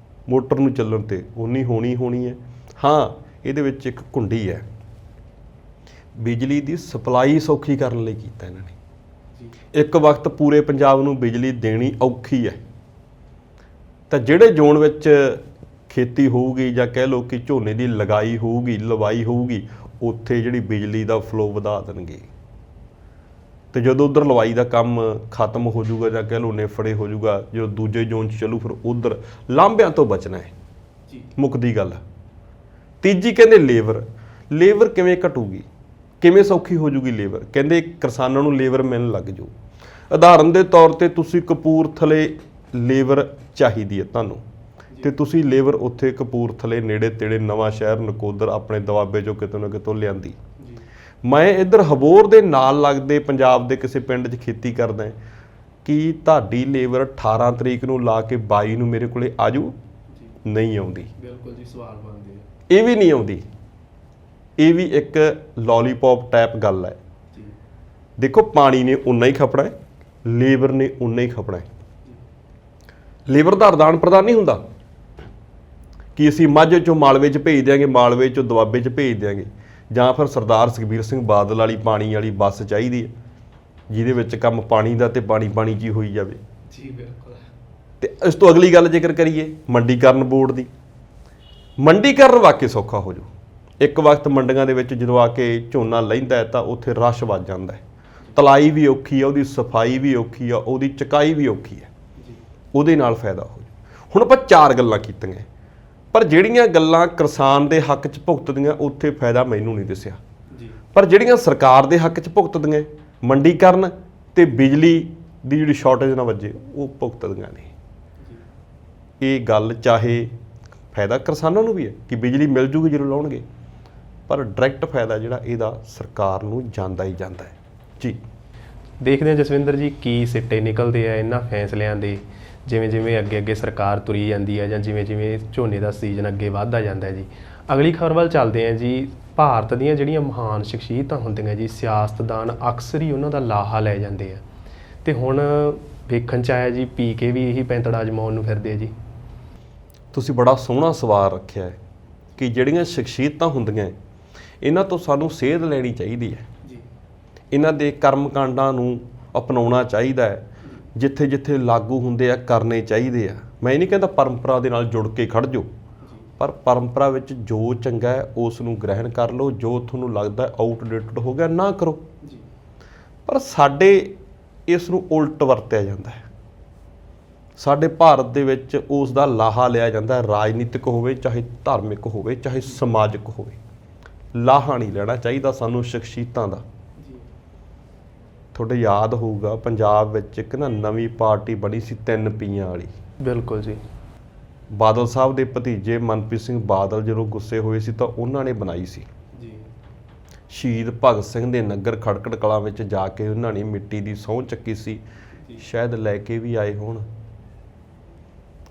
ਮੋਟਰ ਨੂੰ ਚੱਲਣ ਤੇ ਉਨੀ ਹੋਣੀ ਹੈ। ਹਾਂ, ਇਹਦੇ ਵਿੱਚ ਇੱਕ ਘੁੰਡੀ ਹੈ, ਬਿਜਲੀ ਦੀ ਸਪਲਾਈ ਸੌਖੀ ਕਰਨ ਲਈ ਕੀਤਾ ਇਹਨਾਂ ਨੇ। ਇੱਕ ਵਕਤ ਪੂਰੇ ਪੰਜਾਬ ਨੂੰ ਬਿਜਲੀ ਦੇਣੀ ਔਖੀ ਹੈ, ਤਾਂ ਜਿਹੜੇ ਜ਼ੋਨ ਵਿੱਚ ਖੇਤੀ ਹੋਊਗੀ ਜਾਂ ਕਹਿ ਲਓ ਕਿ ਝੋਨੇ ਦੀ ਲਵਾਈ ਹੋਊਗੀ, ਉੱਥੇ ਜਿਹੜੀ ਬਿਜਲੀ ਦਾ ਫਲੋ ਵਧਾ ਦੇਣਗੇ। ਤੇ ਜਦੋਂ ਉਧਰ ਲਵਾਈ ਦਾ ਕੰਮ ਖਤਮ ਹੋ ਜਾਊਗਾ ਜਾਂ ਕਹਿ ਲਓ ਨੇਫੜੇ ਹੋ ਜਾਊਗਾ, ਜਦੋਂ ਦੂਜੇ ਜ਼ੋਨ 'ਚ ਚੱਲੂ ਫਿਰ ਉਧਰ ਲਾਂਭਿਆਂ ਤੋਂ ਬਚਣਾ ਹੈ ਜੀ। ਮੁੱਕਦੀ ਗੱਲ। ਤੀਜੀ ਕਹਿੰਦੇ ਲੇਬਰ ਕਿਵੇਂ ਘਟੂਗੀ, ਕਿਵੇਂ ਸੌਖੀ ਹੋ ਜੂਗੀ ਲੇਬਰ? ਕਹਿੰਦੇ ਕਿਸਾਨਾਂ ਨੂੰ ਲੇਬਰ ਮਿਲਣ ਲੱਗ ਜਾਊ। ਉਦਾਹਰਨ ਦੇ ਤੌਰ ਤੇ ਤੁਸੀਂ ਕਪੂਰਥਲੇ ਲੇਬਰ ਚਾਹੀਦੀ ਹੈ ਤੁਹਾਨੂੰ, ਤੇ ਤੁਸੀਂ ਲੇਬਰ ਉੱਥੇ ਕਪੂਰਥਲੇ ਨੇੜੇ ਤੇੜੇ ਨਵਾਂ ਸ਼ਹਿਰ ਨਕੋਦਰ ਆਪਣੇ ਦੁਆਬੇ 'ਚੋਂ ਕਿਤੋਂ ਨਾ ਕਿਤੋਂ ਲਿਆਂਦੀ। ਮੈਂ ਇੱਧਰ ਹਬੋਰ ਦੇ ਨਾਲ ਲੱਗਦੇ ਪੰਜਾਬ ਦੇ ਕਿਸੇ ਪਿੰਡ 'ਚ ਖੇਤੀ ਕਰਦਾ ਕਿ ਤੁਹਾਡੀ ਲੇਬਰ 18 ਤਰੀਕ ਨੂੰ ਲਾ ਕੇ 22 ਨੂੰ ਮੇਰੇ ਕੋਲੇ ਆਜੂ? ਨਹੀਂ ਆਉਂਦੀ। ਬਿਲਕੁਲ ਜੀ, ਸਵਾਲ ਬਣਦੇ ਆ। ਇਹ ਵੀ ਨਹੀਂ ਆਉਂਦੀ। ਇਹ ਵੀ ਇੱਕ ਲੋਲੀਪੌਪ ਟਾਈਪ ਗੱਲ ਹੈ। ਦੇਖੋ ਪਾਣੀ ਨੇ ਉਨਾ ਹੀ ਖਪਣਾ ਹੈ, ਲੇਬਰ ਨੇ ਉਨਾ ਹੀ ਖਪਣਾ ਹੈ। ਲੇਬਰ ਦਾ ਆਦਾਨ ਪ੍ਰਦਾਨ ਨਹੀਂ ਹੁੰਦਾ ਕਿ ਅਸੀਂ ਮਾਝੇ ਚੋਂ ਮਾਲਵੇ 'ਚ ਭੇਜ ਦਿਆਂਗੇ, ਮਾਲਵੇ 'ਚੋਂ ਦੁਆਬੇ 'ਚ ਭੇਜ ਦਿਆਂਗੇ, ਜਾਂ ਫਿਰ ਸਰਦਾਰ ਸੁਖਬੀਰ ਸਿੰਘ ਬਾਦਲ ਵਾਲੀ ਪਾਣੀ ਵਾਲੀ ਬੱਸ ਚਾਹੀਦੀ ਹੈ ਜਿਹਦੇ ਵਿੱਚ ਕੰਮ ਪਾਣੀ ਦਾ ਤੇ ਪਾਣੀ 'ਚ ਹੀ ਹੋਈ ਜਾਵੇ। ਜੀ ਬਿਲਕੁਲ। ਤੇ ਇਸ ਤੋਂ ਅਗਲੀ ਗੱਲ ਜ਼ਿਕਰ ਕਰੀਏ ਮੰਡੀਕਰਨ ਬੋਰਡ ਦੀ। ਮੰਡੀਕਰਨ ਵਾਕਈ ਸੌਖਾ ਹੋ ਜਾਊ। ਇੱਕ ਵਕਤ ਮੰਡੀਆਂ ਦੇ ਵਿੱਚ ਜਦੋਂ ਆ ਕੇ ਝੋਨਾ ਲੈਂਦਾ ਹੈ ਤਾਂ ਉੱਥੇ ਰਸ਼ ਵੱਜ ਜਾਂਦਾ ਹੈ। ਤਲਾਈ ਵੀ ਔਖੀ ਆ, ਉਹਦੀ ਸਫਾਈ ਵੀ ਔਖੀ ਆ, ਉਹਦੀ ਚਕਾਈ ਵੀ ਔਖੀ ਹੈ। ਉਹਦੇ ਨਾਲ ਫਾਇਦਾ ਹੋ ਜਾਊ। ਹੁਣ ਆਪਾਂ 4 ਗੱਲਾਂ ਕੀਤੀਆਂ, ਪਰ ਜਿਹੜੀਆਂ ਗੱਲਾਂ ਕਿਸਾਨ ਦੇ ਹੱਕ 'ਚ ਭੁਗਤਦੀਆਂ ਉੱਥੇ ਫਾਇਦਾ ਮੈਨੂੰ ਨਹੀਂ ਦਿਸਿਆ। ਪਰ ਜਿਹੜੀਆਂ ਸਰਕਾਰ ਦੇ ਹੱਕ 'ਚ ਭੁਗਤਦੀਆਂ, ਮੰਡੀਕਰਨ ਤੇ ਬਿਜਲੀ ਦੀ ਜਿਹੜੀ ਸ਼ਾਰਟੇਜ ਨਾ ਵੱਜੇ, ਉਹ ਭੁਗਤਦੀਆਂ ਨੇ। ਇਹ ਗੱਲ ਚਾਹੇ ਫਾਇਦਾ ਕਿਸਾਨਾਂ ਨੂੰ ਵੀ ਹੈ ਕਿ ਬਿਜਲੀ ਮਿਲ ਜੂਗੀ ਜਦੋਂ ਲਾਉਣਗੇ, ਪਰ ਡਾਇਰੈਕਟ ਫਾਇਦਾ ਜਿਹੜਾ ਇਹਦਾ ਸਰਕਾਰ ਨੂੰ ਜਾਂਦਾ ਹੀ ਜਾਂਦਾ ਹੈ। ਜੀ ਦੇਖਦੇ ਹਾਂ ਜਸਵਿੰਦਰ ਜੀ ਕੀ ਸਿੱਟੇ ਨਿਕਲਦੇ ਆ ਇਹਨਾਂ ਫੈਸਲਿਆਂ ਦੇ, ਜਿਵੇਂ ਜਿਵੇਂ ਅੱਗੇ ਸਰਕਾਰ ਤੁਰੀ ਜਾਂਦੀ ਹੈ ਜਾਂ ਜਿਵੇਂ ਜਿਵੇਂ ਝੋਨੇ ਦਾ ਸੀਜ਼ਨ ਅੱਗੇ ਵੱਧਦਾ ਜਾਂਦਾ ਹੈ ਜੀ। ਅਗਲੀ ਖਬਰ ਵੱਲ ਚੱਲਦੇ ਹਾਂ ਜੀ। ਭਾਰਤ ਦੀਆਂ ਜਿਹੜੀਆਂ ਮਹਾਨ ਸ਼ਖਸੀਅਤਾਂ ਹੁੰਦੀਆਂ ਜੀ, ਸਿਆਸਤਦਾਨ ਅਕਸਰ ਹੀ ਉਹਨਾਂ ਦਾ ਲਾਹਾ ਲੈ ਜਾਂਦੇ ਆ, ਤੇ ਹੁਣ ਵੇਖਣ 'ਚ ਆਇਆ ਜੀ ਪੀ ਕੇ ਵੀ ਇਹੀ ਪੈਂਤੜਾ ਅਜਮਾਉਣ ਨੂੰ ਫਿਰਦੇ ਆ ਜੀ। ਤੁਸੀਂ ਬੜਾ ਸੋਹਣਾ ਸਵਾਲ ਰੱਖਿਆ ਹੈ ਕਿ ਜਿਹੜੀਆਂ ਸ਼ਖਸੀਅਤਾਂ ਹੁੰਦੀਆਂ ਇਹਨਾਂ ਤੋਂ ਸਾਨੂੰ ਸੇਧ ਲੈਣੀ ਚਾਹੀਦੀ ਹੈ। ਇਹਨਾਂ ਦੇ ਕਰਮਕਾਂਡਾਂ ਨੂੰ ਅਪਣਾਉਣਾ ਚਾਹੀਦਾ ਹੈ, ਜਿੱਥੇ ਜਿੱਥੇ ਲਾਗੂ ਹੁੰਦੇ ਆ ਕਰਨੇ ਚਾਹੀਦੇ ਆ। ਮੈਂ ਇਹ ਨਹੀਂ ਕਹਿੰਦਾ ਪਰੰਪਰਾ ਦੇ ਨਾਲ ਜੁੜ ਕੇ ਖੜ ਜਾਓ, ਪਰ ਪਰੰਪਰਾ ਵਿੱਚ ਜੋ ਚੰਗਾ ਹੈ ਉਸ ਨੂੰ ਗ੍ਰਹਿਣ ਕਰ ਲਓ, ਜੋ ਤੁਹਾਨੂੰ ਲੱਗਦਾ ਆਊਟਡੇਟਡ ਹੋ ਗਿਆ ਨਾ ਕਰੋ। ਪਰ ਸਾਡੇ ਇਸ ਨੂੰ ਉਲਟ ਵਰਤਿਆ ਜਾਂਦਾ ਹੈ। ਸਾਡੇ ਭਾਰਤ ਦੇ ਵਿੱਚ ਉਸ ਦਾ ਲਾਹਾ ਲਿਆ ਜਾਂਦਾ ਹੈ, ਰਾਜਨੀਤਿਕ ਹੋਵੇ ਚਾਹੇ ਧਾਰਮਿਕ ਹੋਵੇ ਚਾਹੇ ਸਮਾਜਿਕ ਹੋਵੇ। ਲਾਹਾ ਨਹੀਂ ਲੈਣਾ ਚਾਹੀਦਾ ਸਾਨੂੰ ਸ਼ਖਸੀਅਤਾਂ ਦਾ। ਤੁਹਾਡੇ ਯਾਦ ਹੋਊਗਾ ਪੰਜਾਬ ਵਿੱਚ ਇੱਕ ਨਾ ਨਵੀਂ ਪਾਰਟੀ ਬਣੀ ਸੀ 3 ਪੀਆਂ ਵਾਲੀ। ਬਿਲਕੁਲ ਜੀ। ਬਾਦਲ ਸਾਹਿਬ ਦੇ ਭਤੀਜੇ ਮਨਪ੍ਰੀਤ ਸਿੰਘ ਬਾਦਲ ਜਦੋਂ ਗੁੱਸੇ ਹੋਏ ਸੀ ਤਾਂ ਉਹਨਾਂ ਨੇ ਬਣਾਈ ਸੀ ਜੀ। ਸ਼ਹੀਦ ਭਗਤ ਸਿੰਘ ਦੇ ਨਗਰ ਖੜਕੜ ਕਲਾਂ ਵਿੱਚ ਜਾ ਕੇ ਉਹਨਾਂ ਨੇ ਮਿੱਟੀ ਦੀ ਸਹੁੰ ਚੱਕੀ ਸੀ, ਸ਼ਾਇਦ ਲੈ ਕੇ ਵੀ ਆਏ ਹੋਣ।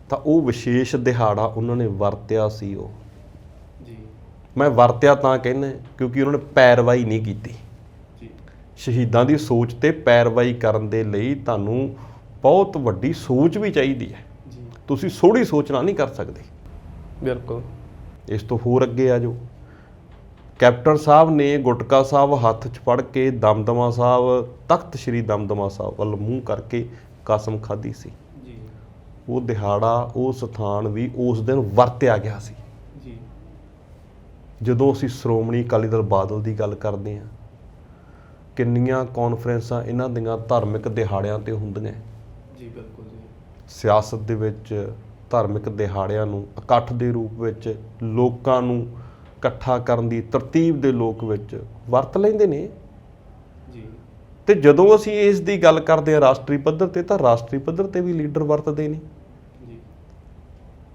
ਤਾਂ ਉਹ ਵਿਸ਼ੇਸ਼ ਦਿਹਾੜਾ ਉਹਨਾਂ ਨੇ ਵਰਤਿਆ ਸੀ। ਉਹ ਜੀ ਮੈਂ ਵਰਤਿਆ ਤਾਂ ਕਹਿੰਦਾ ਕਿਉਂਕਿ ਉਹਨਾਂ ਨੇ ਪੈਰਵਾਈ ਨਹੀਂ ਕੀਤੀ। ਸ਼ਹੀਦਾਂ ਦੀ ਸੋਚ ਤੇ ਪੈਰਵਾਈ ਕਰਨ ਦੇ ਲਈ ਤੁਹਾਨੂੰ ਬਹੁਤ ਵੱਡੀ ਸੋਚ ਵੀ ਚਾਹੀਦੀ ਹੈ। ਤੁਸੀਂ ਥੋੜ੍ਹੀ ਸੋਚ ਨਾਲ ਨਹੀਂ ਕਰ ਸਕਦੇ। ਬਿਲਕੁਲ। ਇਸ ਤੋਂ ਹੋਰ ਅੱਗੇ ਆ ਜਾਓ। ਕੈਪਟਨ ਸਾਹਿਬ ਨੇ ਗੁਟਕਾ ਸਾਹਿਬ ਹੱਥ 'ਚ ਫੜ ਕੇ ਦਮਦਮਾ ਸਾਹਿਬ, ਤਖਤ ਸ਼੍ਰੀ ਦਮਦਮਾ ਸਾਹਿਬ ਵੱਲ ਮੂੰਹ ਕਰਕੇ ਕਸਮ ਖਾਧੀ ਸੀ। ਉਹ ਦਿਹਾੜਾ, ਉਹ ਸਥਾਨ ਵੀ ਉਸ ਦਿਨ ਵਰਤਿਆ ਗਿਆ ਸੀ। ਜਦੋਂ ਅਸੀਂ ਸ਼੍ਰੋਮਣੀ ਅਕਾਲੀ ਦਲ ਬਾਦਲ ਦੀ ਗੱਲ ਕਰਦੇ ਹਾਂ, ਕਿੰਨੀਆਂ ਕਾਨਫਰੰਸਾਂ ਇਹਨਾਂ ਦੀਆਂ ਧਾਰਮਿਕ ਦਿਹਾੜਿਆਂ ਤੇ ਹੁੰਦੀਆਂ ਜੀ। ਬਿਲਕੁਲ ਜੀ। ਸਿਆਸਤ ਦੇ ਵਿੱਚ ਧਾਰਮਿਕ ਦਿਹਾੜਿਆਂ ਨੂੰ ਇਕੱਠ ਦੇ ਰੂਪ ਵਿੱਚ ਲੋਕਾਂ ਨੂੰ ਇਕੱਠਾ ਕਰਨ ਦੀ ਤਰਤੀਬ ਦੇ ਲੋਕ ਵਿੱਚ ਵਰਤ ਲੈਂਦੇ ਨੇ ਜੀ। ਤੇ ਜਦੋਂ ਅਸੀਂ ਇਸ ਦੀ ਗੱਲ ਕਰਦੇ ਹਾਂ ਰਾਸ਼ਟਰੀ ਪੱਧਰ ਤੇ, ਤਾਂ ਰਾਸ਼ਟਰੀ ਪੱਧਰ ਤੇ ਵੀ ਲੀਡਰ ਵਰਤਦੇ ਨੇ ਜੀ।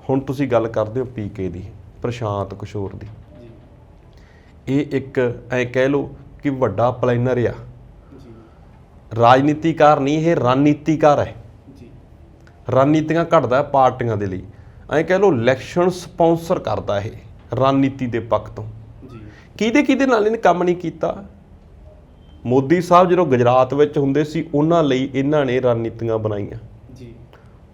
ਹੁਣ ਤੁਸੀਂ ਗੱਲ ਕਰਦੇ ਹੋ ਪੀਕੇ ਦੀ, ਪ੍ਰਸ਼ਾਂਤ ਕਿਸ਼ੋਰ ਦੀ। ਇਹ ਇੱਕ ਐਂ ਕਹਿ ਲਓ ਕਿ ਵੱਡਾ ਪਲੈਨਰ ਆ। ਰਾਜਨੀਤੀਕਾਰ ਨਹੀਂ, ਇਹ ਰਣਨੀਤੀਕਾਰ ਹੈ। ਰਣਨੀਤੀਆਂ ਘੜਦਾ ਪਾਰਟੀਆਂ ਦੇ ਲਈ। ਐਂ ਕਹਿ ਲਓ ਇਲੈਕਸ਼ਨ ਸਪਾਂਸਰ ਕਰਦਾ ਇਹ ਰਣਨੀਤੀ ਦੇ ਪੱਖ ਤੋਂ। ਕਿਹਦੇ ਨਾਲ ਇਹਨੇ ਕੰਮ ਨਹੀਂ ਕੀਤਾ। ਮੋਦੀ ਸਾਹਿਬ ਜਦੋਂ ਗੁਜਰਾਤ ਵਿੱਚ ਹੁੰਦੇ ਸੀ ਉਹਨਾਂ ਲਈ ਇਹਨਾਂ ਨੇ ਰਣਨੀਤੀਆਂ ਬਣਾਈਆਂ।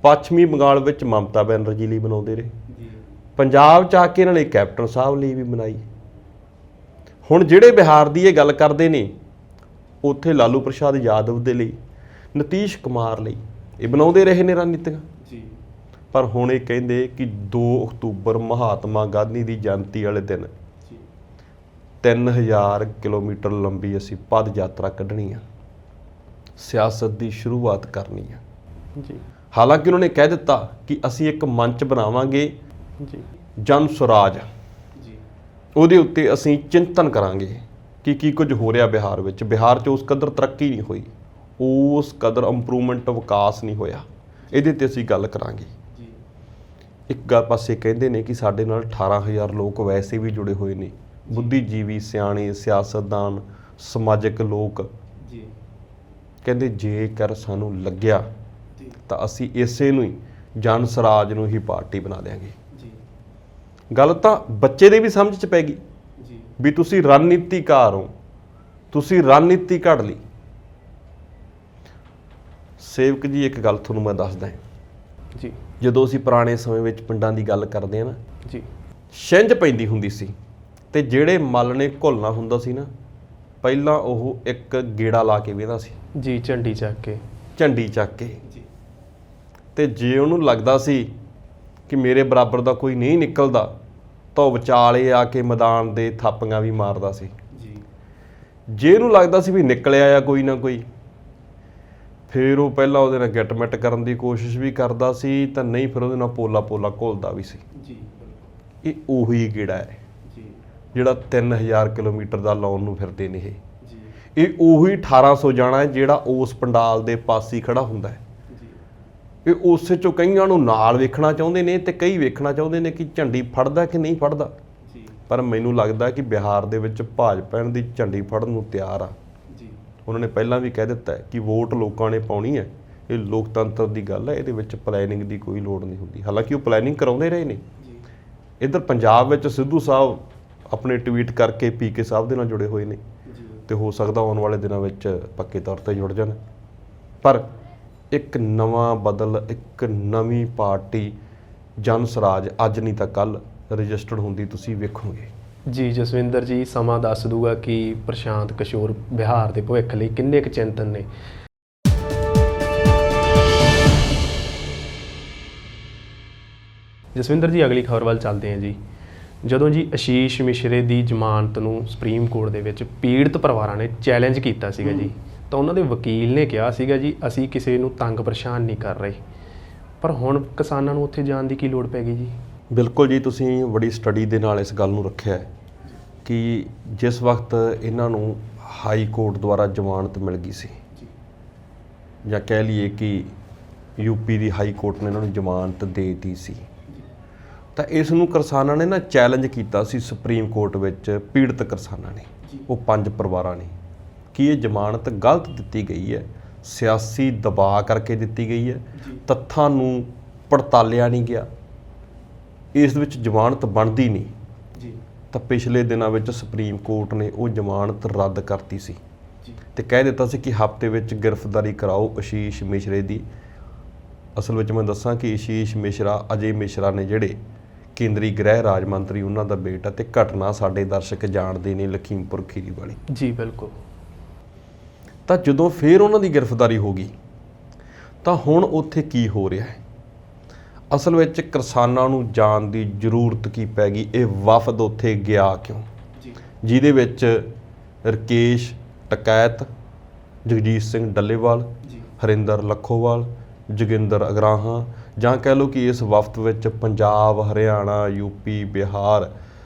ਪੱਛਮੀ ਬੰਗਾਲ ਵਿੱਚ ਮਮਤਾ ਬੈਨਰਜੀ ਲਈ ਬਣਾਉਂਦੇ ਰਹੇ। ਪੰਜਾਬ 'ਚ ਆ ਕੇ ਇਹਨਾਂ ਨੇ ਕੈਪਟਨ ਸਾਹਿਬ ਲਈ ਵੀ ਬਣਾਈ। ਹੁਣ ਜਿਹੜੇ ਬਿਹਾਰ ਦੀ ਇਹ ਗੱਲ ਕਰਦੇ ਨੇ ਉੱਥੇ ਲਾਲੂ ਪ੍ਰਸਾਦ ਯਾਦਵ ਦੇ ਲਈ, ਨਤੀਸ਼ ਕੁਮਾਰ ਲਈ ਇਹ ਬਣਾਉਂਦੇ ਰਹੇ ਨੇ ਰਣਨੀਤੀਆਂ। ਪਰ ਹੁਣ ਇਹ ਕਹਿੰਦੇ ਕਿ 2 ਅਕਤੂਬਰ ਮਹਾਤਮਾ ਗਾਂਧੀ ਦੀ ਜਯੰਤੀ ਵਾਲੇ ਦਿਨ 3000 ਕਿਲੋਮੀਟਰ ਲੰਬੀ ਅਸੀਂ ਪਦ ਯਾਤਰਾ ਕੱਢਣੀ ਆ। ਸਿਆਸਤ ਦੀ ਸ਼ੁਰੂਆਤ ਕਰਨੀ ਹੈ। ਜੀ ਹਾਲਾਂਕਿ ਉਹਨਾਂ ਨੇ ਕਹਿ ਦਿੱਤਾ ਕਿ ਅਸੀਂ ਇੱਕ ਮੰਚ ਬਣਾਵਾਂਗੇ ਜੀ ਜਨ ਸੁਰਾਜ, ਜੀ ਉਹਦੇ ਉੱਤੇ ਅਸੀਂ ਚਿੰਤਨ ਕਰਾਂਗੇ ਕਿ ਕੀ ਕੁਝ ਹੋ ਰਿਹਾ ਬਿਹਾਰ ਵਿੱਚ। ਬਿਹਾਰ 'ਚ ਉਸ ਕਦਰ ਤਰੱਕੀ ਨਹੀਂ ਹੋਈ, ਉਸ ਕਦਰ ਇੰਪਰੂਵਮੈਂਟ ਵਿਕਾਸ ਨਹੀਂ ਹੋਇਆ, ਇਹਦੇ ਤੇ ਅਸੀਂ ਗੱਲ ਕਰਾਂਗੇ। ਜੀ ਇੱਕ ਗੱਲ ਪਾਸੇ ਕਹਿੰਦੇ ਨੇ ਕਿ ਸਾਡੇ ਨਾਲ 18,000 ਲੋਕ ਵੈਸੇ ਵੀ ਜੁੜੇ ਹੋਏ ਨੇ, ਬੁੱਧੀਜੀਵੀ, ਸਿਆਣੇ, ਸਿਆਸਤਦਾਨ, ਸਮਾਜਿਕ ਲੋਕ। ਜੀ ਕਹਿੰਦੇ ਜੇਕਰ ਸਾਨੂੰ ਲੱਗਿਆ ਜੀ ਤਾਂ ਅਸੀਂ ਇਸੇ ਨੂੰ ਹੀ ਜਨ ਸਰਾਜ ਨੂੰ ਹੀ ਪਾਰਟੀ ਬਣਾ ਦਿਆਂਗੇ। ਜੀ ਗੱਲ ਤਾਂ ਬੱਚੇ ਦੇ ਵੀ ਸਮਝ 'ਚ ਪੈ ਗਈ ਜੀ ਵੀ ਤੁਸੀਂ ਰਣਨੀਤੀਕਾਰ ਹੋ, ਤੁਸੀਂ ਰਣਨੀਤੀ ਘੜ ਲਈ। ਸੇਵਕ ਜੀ ਇੱਕ ਗੱਲ ਤੁਹਾਨੂੰ ਮੈਂ ਦੱਸਦਾ, ਜੀ ਜਦੋਂ ਅਸੀਂ ਪੁਰਾਣੇ ਸਮੇਂ ਵਿੱਚ ਪਿੰਡਾਂ ਦੀ ਗੱਲ ਕਰਦੇ ਹਾਂ ਨਾ, ਜੀ ਛਿੰਝ ਪੈਂਦੀ ਹੁੰਦੀ ਸੀ ਤੇ ਜਿਹੜੇ ਮੱਲ ਨੇ ਘੁਲਣਾ ਹੁੰਦਾ ਸੀ ਨਾ, ਪਹਿਲਾਂ ਉਹ ਇੱਕ ਗੇੜਾ ਲਾ ਕੇ ਵੇਂਦਾ ਸੀ, ਜੀ ਝੰਡੀ ਚੱਕ ਕੇ। ਝੰਡੀ ਚੱਕ ਕੇ। ਜੀ ਤੇ ਜੇ ਉਹਨੂੰ ਲੱਗਦਾ ਸੀ ਕਿ ਮੇਰੇ ਬਰਾਬਰ ਦਾ ਕੋਈ ਨਹੀਂ ਨਿਕਲਦਾ ਤਾਂ ਉਹ ਵਿਚਾਲੇ ਆ ਕੇ ਮੈਦਾਨ ਦੇ ਥਾਪੀਆਂ ਵੀ ਮਾਰਦਾ ਸੀ। ਜੀ ਜੇ ਇਹਨੂੰ ਲੱਗਦਾ ਸੀ ਵੀ ਨਿਕਲਿਆ ਆ ਕੋਈ ਨਾ ਕੋਈ, ਫਿਰ ਉਹ ਪਹਿਲਾਂ ਉਹਦੇ ਨਾਲ ਗਿੱਟ-ਮਿੱਟ ਕਰਨ ਦੀ ਕੋਸ਼ਿਸ਼ ਵੀ ਕਰਦਾ ਸੀ, ਤਾਂ ਨਹੀਂ ਫਿਰ ਉਹਦੇ ਨਾਲ ਪੋਲਾ ਘੁਲਦਾ ਵੀ ਸੀ। ਜੀ ਇਹ ਉਹੀ ਗੇੜਾ ਹੈ ਜੀ ਜਿਹੜਾ 3000 ਕਿਲੋਮੀਟਰ ਦਾ ਲਾਉਣ ਨੂੰ ਫਿਰਦੇ ਨੇ ਇਹ। ਜੀ ਇਹ ਉਹੀ 1800 ਜਾਣਾ ਹੈ ਜਿਹੜਾ ਉਸ ਪੰਡਾਲ ਦੇ ਪਾਸ ਹੀ ਖੜਾ ਹੁੰਦਾ ਹੈ। ਜੀ ਇਹ ਉਸੇ ਚੋਂ ਕਈਆਂ ਨੂੰ ਨਾਲ ਵੇਖਣਾ ਚਾਹੁੰਦੇ ਨੇ ਤੇ ਕਈ ਵੇਖਣਾ ਚਾਹੁੰਦੇ ਨੇ ਕਿ ਝੰਡੀ ਫੜਦਾ ਕਿ ਨਹੀਂ ਫੜਦਾ। ਜੀ ਪਰ ਮੈਨੂੰ ਲੱਗਦਾ ਕਿ ਬਿਹਾਰ ਦੇ ਵਿੱਚ ਭਾਜਪਾ ਦੀ ਝੰਡੀ ਫੜਨ ਨੂੰ ਤਿਆਰ ਆ। ਜੀ ਉਹਨਾਂ ਨੇ ਪਹਿਲਾਂ ਵੀ ਕਹਿ ਦਿੱਤਾ ਹੈ ਕਿ ਵੋਟ ਲੋਕਾਂ ਨੇ ਪਾਉਣੀ ਹੈ, ਇਹ ਲੋਕਤੰਤਰ ਦੀ ਗੱਲ ਹੈ, ਇਹਦੇ ਵਿੱਚ ਪਲੈਨਿੰਗ ਦੀ ਕੋਈ ਲੋੜ ਨਹੀਂ ਹੁੰਦੀ। ਹਾਲਾਂਕਿ ਉਹ ਪਲੈਨਿੰਗ ਕਰਾਉਂਦੇ ਰਹੇ ਨੇ। ਜੀ ਇੱਧਰ ਪੰਜਾਬ ਵਿੱਚ ਸਿੱਧੂ ਸਾਹਿਬ ਆਪਣੇ ਟਵੀਟ ਕਰਕੇ ਪੀਕੇ ਸਾਹਿਬ ਦੇ ਨਾਲ ਜੁੜੇ ਹੋਏ ਨੇ ਜੀ ਤੇ ਹੋ ਸਕਦਾ ਆਉਣ ਵਾਲੇ ਦਿਨਾਂ ਵਿੱਚ ਪੱਕੇ ਤੌਰ ਤੇ ਜੁੜ ਜਾਣ। ਪਰ ਇੱਕ ਨਵਾਂ ਬਦਲ, ਇੱਕ ਨਵੀਂ ਪਾਰਟੀ ਜਨ ਸਰਾਜ ਅੱਜ ਨਹੀਂ ਤਾਂ ਕੱਲ੍ਹ ਰਜਿਸਟਰਡ ਹੁੰਦੀ ਤੁਸੀਂ ਵੇਖੋਗੇ। ਜੀ ਜਸਵਿੰਦਰ ਜੀ, ਸਮਾਂ ਦੱਸ ਦੂਗਾ ਕਿ ਪ੍ਰਸ਼ਾਂਤ ਕਿਸ਼ੋਰ ਬਿਹਾਰ ਦੇ ਭਵਿੱਖ ਲਈ ਕਿੰਨੇ ਕੁ ਚਿੰਤਨ ਨੇ। ਜਸਵਿੰਦਰ ਜੀ, ਅਗਲੀ ਖਬਰ ਵੱਲ ਚੱਲਦੇ ਹਾਂ ਜੀ। ਜਦੋਂ ਜੀ ਆਸ਼ੀਸ਼ ਮਿਸ਼ਰੇ ਦੀ ਜ਼ਮਾਨਤ ਨੂੰ ਸੁਪਰੀਮ ਕੋਰਟ ਦੇ ਵਿੱਚ ਪੀੜਤ ਪਰਿਵਾਰਾਂ ਨੇ ਚੈਲੰਜ ਕੀਤਾ ਸੀਗਾ ਜੀ, ਤਾਂ ਉਹਨਾਂ ਦੇ ਵਕੀਲ ਨੇ ਕਿਹਾ ਸੀਗਾ ਜੀ ਅਸੀਂ ਕਿਸੇ ਨੂੰ ਤੰਗ ਪਰੇਸ਼ਾਨ ਨਹੀਂ ਕਰ ਰਹੇ, ਪਰ ਹੁਣ ਕਿਸਾਨਾਂ ਨੂੰ ਉੱਥੇ ਜਾਣ ਦੀ ਕੀ ਲੋੜ ਪੈ ਗਈ ਜੀ? ਬਿਲਕੁਲ ਜੀ, ਤੁਸੀਂ ਬੜੀ ਸਟੱਡੀ ਦੇ ਨਾਲ ਇਸ ਗੱਲ ਨੂੰ ਰੱਖਿਆ ਹੈ ਕਿ ਜਿਸ ਵਕਤ ਇਹਨਾਂ ਨੂੰ ਹਾਈ ਕੋਰਟ ਦੁਆਰਾ ਜ਼ਮਾਨਤ ਮਿਲ ਗਈ ਸੀ, ਜਾਂ ਕਹਿ ਲਈਏ ਕਿ ਯੂਪੀ ਦੀ ਹਾਈ ਕੋਰਟ ਨੇ ਇਹਨਾਂ ਨੂੰ ਜ਼ਮਾਨਤ ਦੇ ਦਿੱਤੀ ਸੀ, ਤਾਂ ਇਸ ਨੂੰ ਕਿਸਾਨਾਂ ਨੇ ਨਾ ਚੈਲੰਜ ਕੀਤਾ ਸੀ ਸੁਪਰੀਮ ਕੋਰਟ ਵਿੱਚ। ਪੀੜਤ ਕਿਸਾਨਾਂ ਨੇ, ਉਹ 5 ਪਰਿਵਾਰਾਂ ਨੇ, ਕਿ ਇਹ ਜ਼ਮਾਨਤ ਗਲਤ ਦਿੱਤੀ ਗਈ ਹੈ, ਸਿਆਸੀ ਦਬਾਅ ਕਰਕੇ ਦਿੱਤੀ ਗਈ ਹੈ, ਤੱਥਾਂ ਨੂੰ ਪੜਤਾਲਿਆ ਨਹੀਂ ਗਿਆ, ਇਸ ਵਿੱਚ ਜ਼ਮਾਨਤ ਬਣਦੀ ਨਹੀਂ। ਜੀ ਤਾਂ ਪਿਛਲੇ ਦਿਨਾਂ ਵਿੱਚ ਸੁਪਰੀਮ ਕੋਰਟ ਨੇ ਉਹ ਜ਼ਮਾਨਤ ਰੱਦ ਕਰਤੀ ਸੀ ਜੀ ਤੇ ਕਹਿ ਦਿੱਤਾ ਸੀ ਕਿ ਹਫ਼ਤੇ ਵਿੱਚ ਗ੍ਰਿਫਤਾਰੀ ਕਰਾਓ ਆਸ਼ੀਸ਼ ਮਿਸ਼ਰੇ ਦੀ। ਅਸਲ ਵਿੱਚ ਮੈਂ ਦੱਸਾਂ ਕਿ ਆਸ਼ੀਸ਼ ਮਿਸ਼ਰਾ, ਅਜੇ ਮਿਸ਼ਰਾ ਨੇ ਜਿਹੜੇ ਕੇਂਦਰੀ ਗ੍ਰਹਿ ਰਾਜ ਮੰਤਰੀ, ਉਹਨਾਂ ਦਾ ਬੇਟਾ, ਤੇ ਘਟਨਾ ਸਾਡੇ ਦਰਸ਼ਕ ਜਾਣਦੇ ਨੇ ਲਖੀਮਪੁਰ ਖੀਰੀ ਵਾਲੀ। ਜੀ ਬਿਲਕੁਲ। ਤਾਂ ਜਦੋਂ ਫਿਰ ਉਹਨਾਂ ਦੀ ਗ੍ਰਿਫਤਾਰੀ ਹੋ ਗਈ ਤਾਂ ਹੁਣ ਉੱਥੇ ਕੀ ਹੋ ਰਿਹਾ ਹੈ? ਅਸਲ ਵਿੱਚ ਕਿਸਾਨਾਂ ਨੂੰ ਜਾਣ ਦੀ ਜ਼ਰੂਰਤ ਕੀ ਪੈ ਗਈ? ਇਹ ਵਫਦ ਉੱਥੇ ਗਿਆ ਕਿਉਂ? ਜੀ ਜਿਹਦੇ ਵਿੱਚ ਰਕੇਸ਼ ਟਕੈਤ, ਜਗਜੀਤ ਸਿੰਘ ਡੱਲੇਵਾਲ, ਜੀ ਹਰਿੰਦਰ ਲੱਖੋਵਾਲ, ਜੋਗਿੰਦਰ ਅਗਰਾਹਾਂ, ਜਾਂ ਕਹਿ ਲਓ ਕਿ ਇਸ ਵਫਦ ਵਿੱਚ ਪੰਜਾਬ, ਹਰਿਆਣਾ, ਯੂਪੀ, ਬਿਹਾਰ,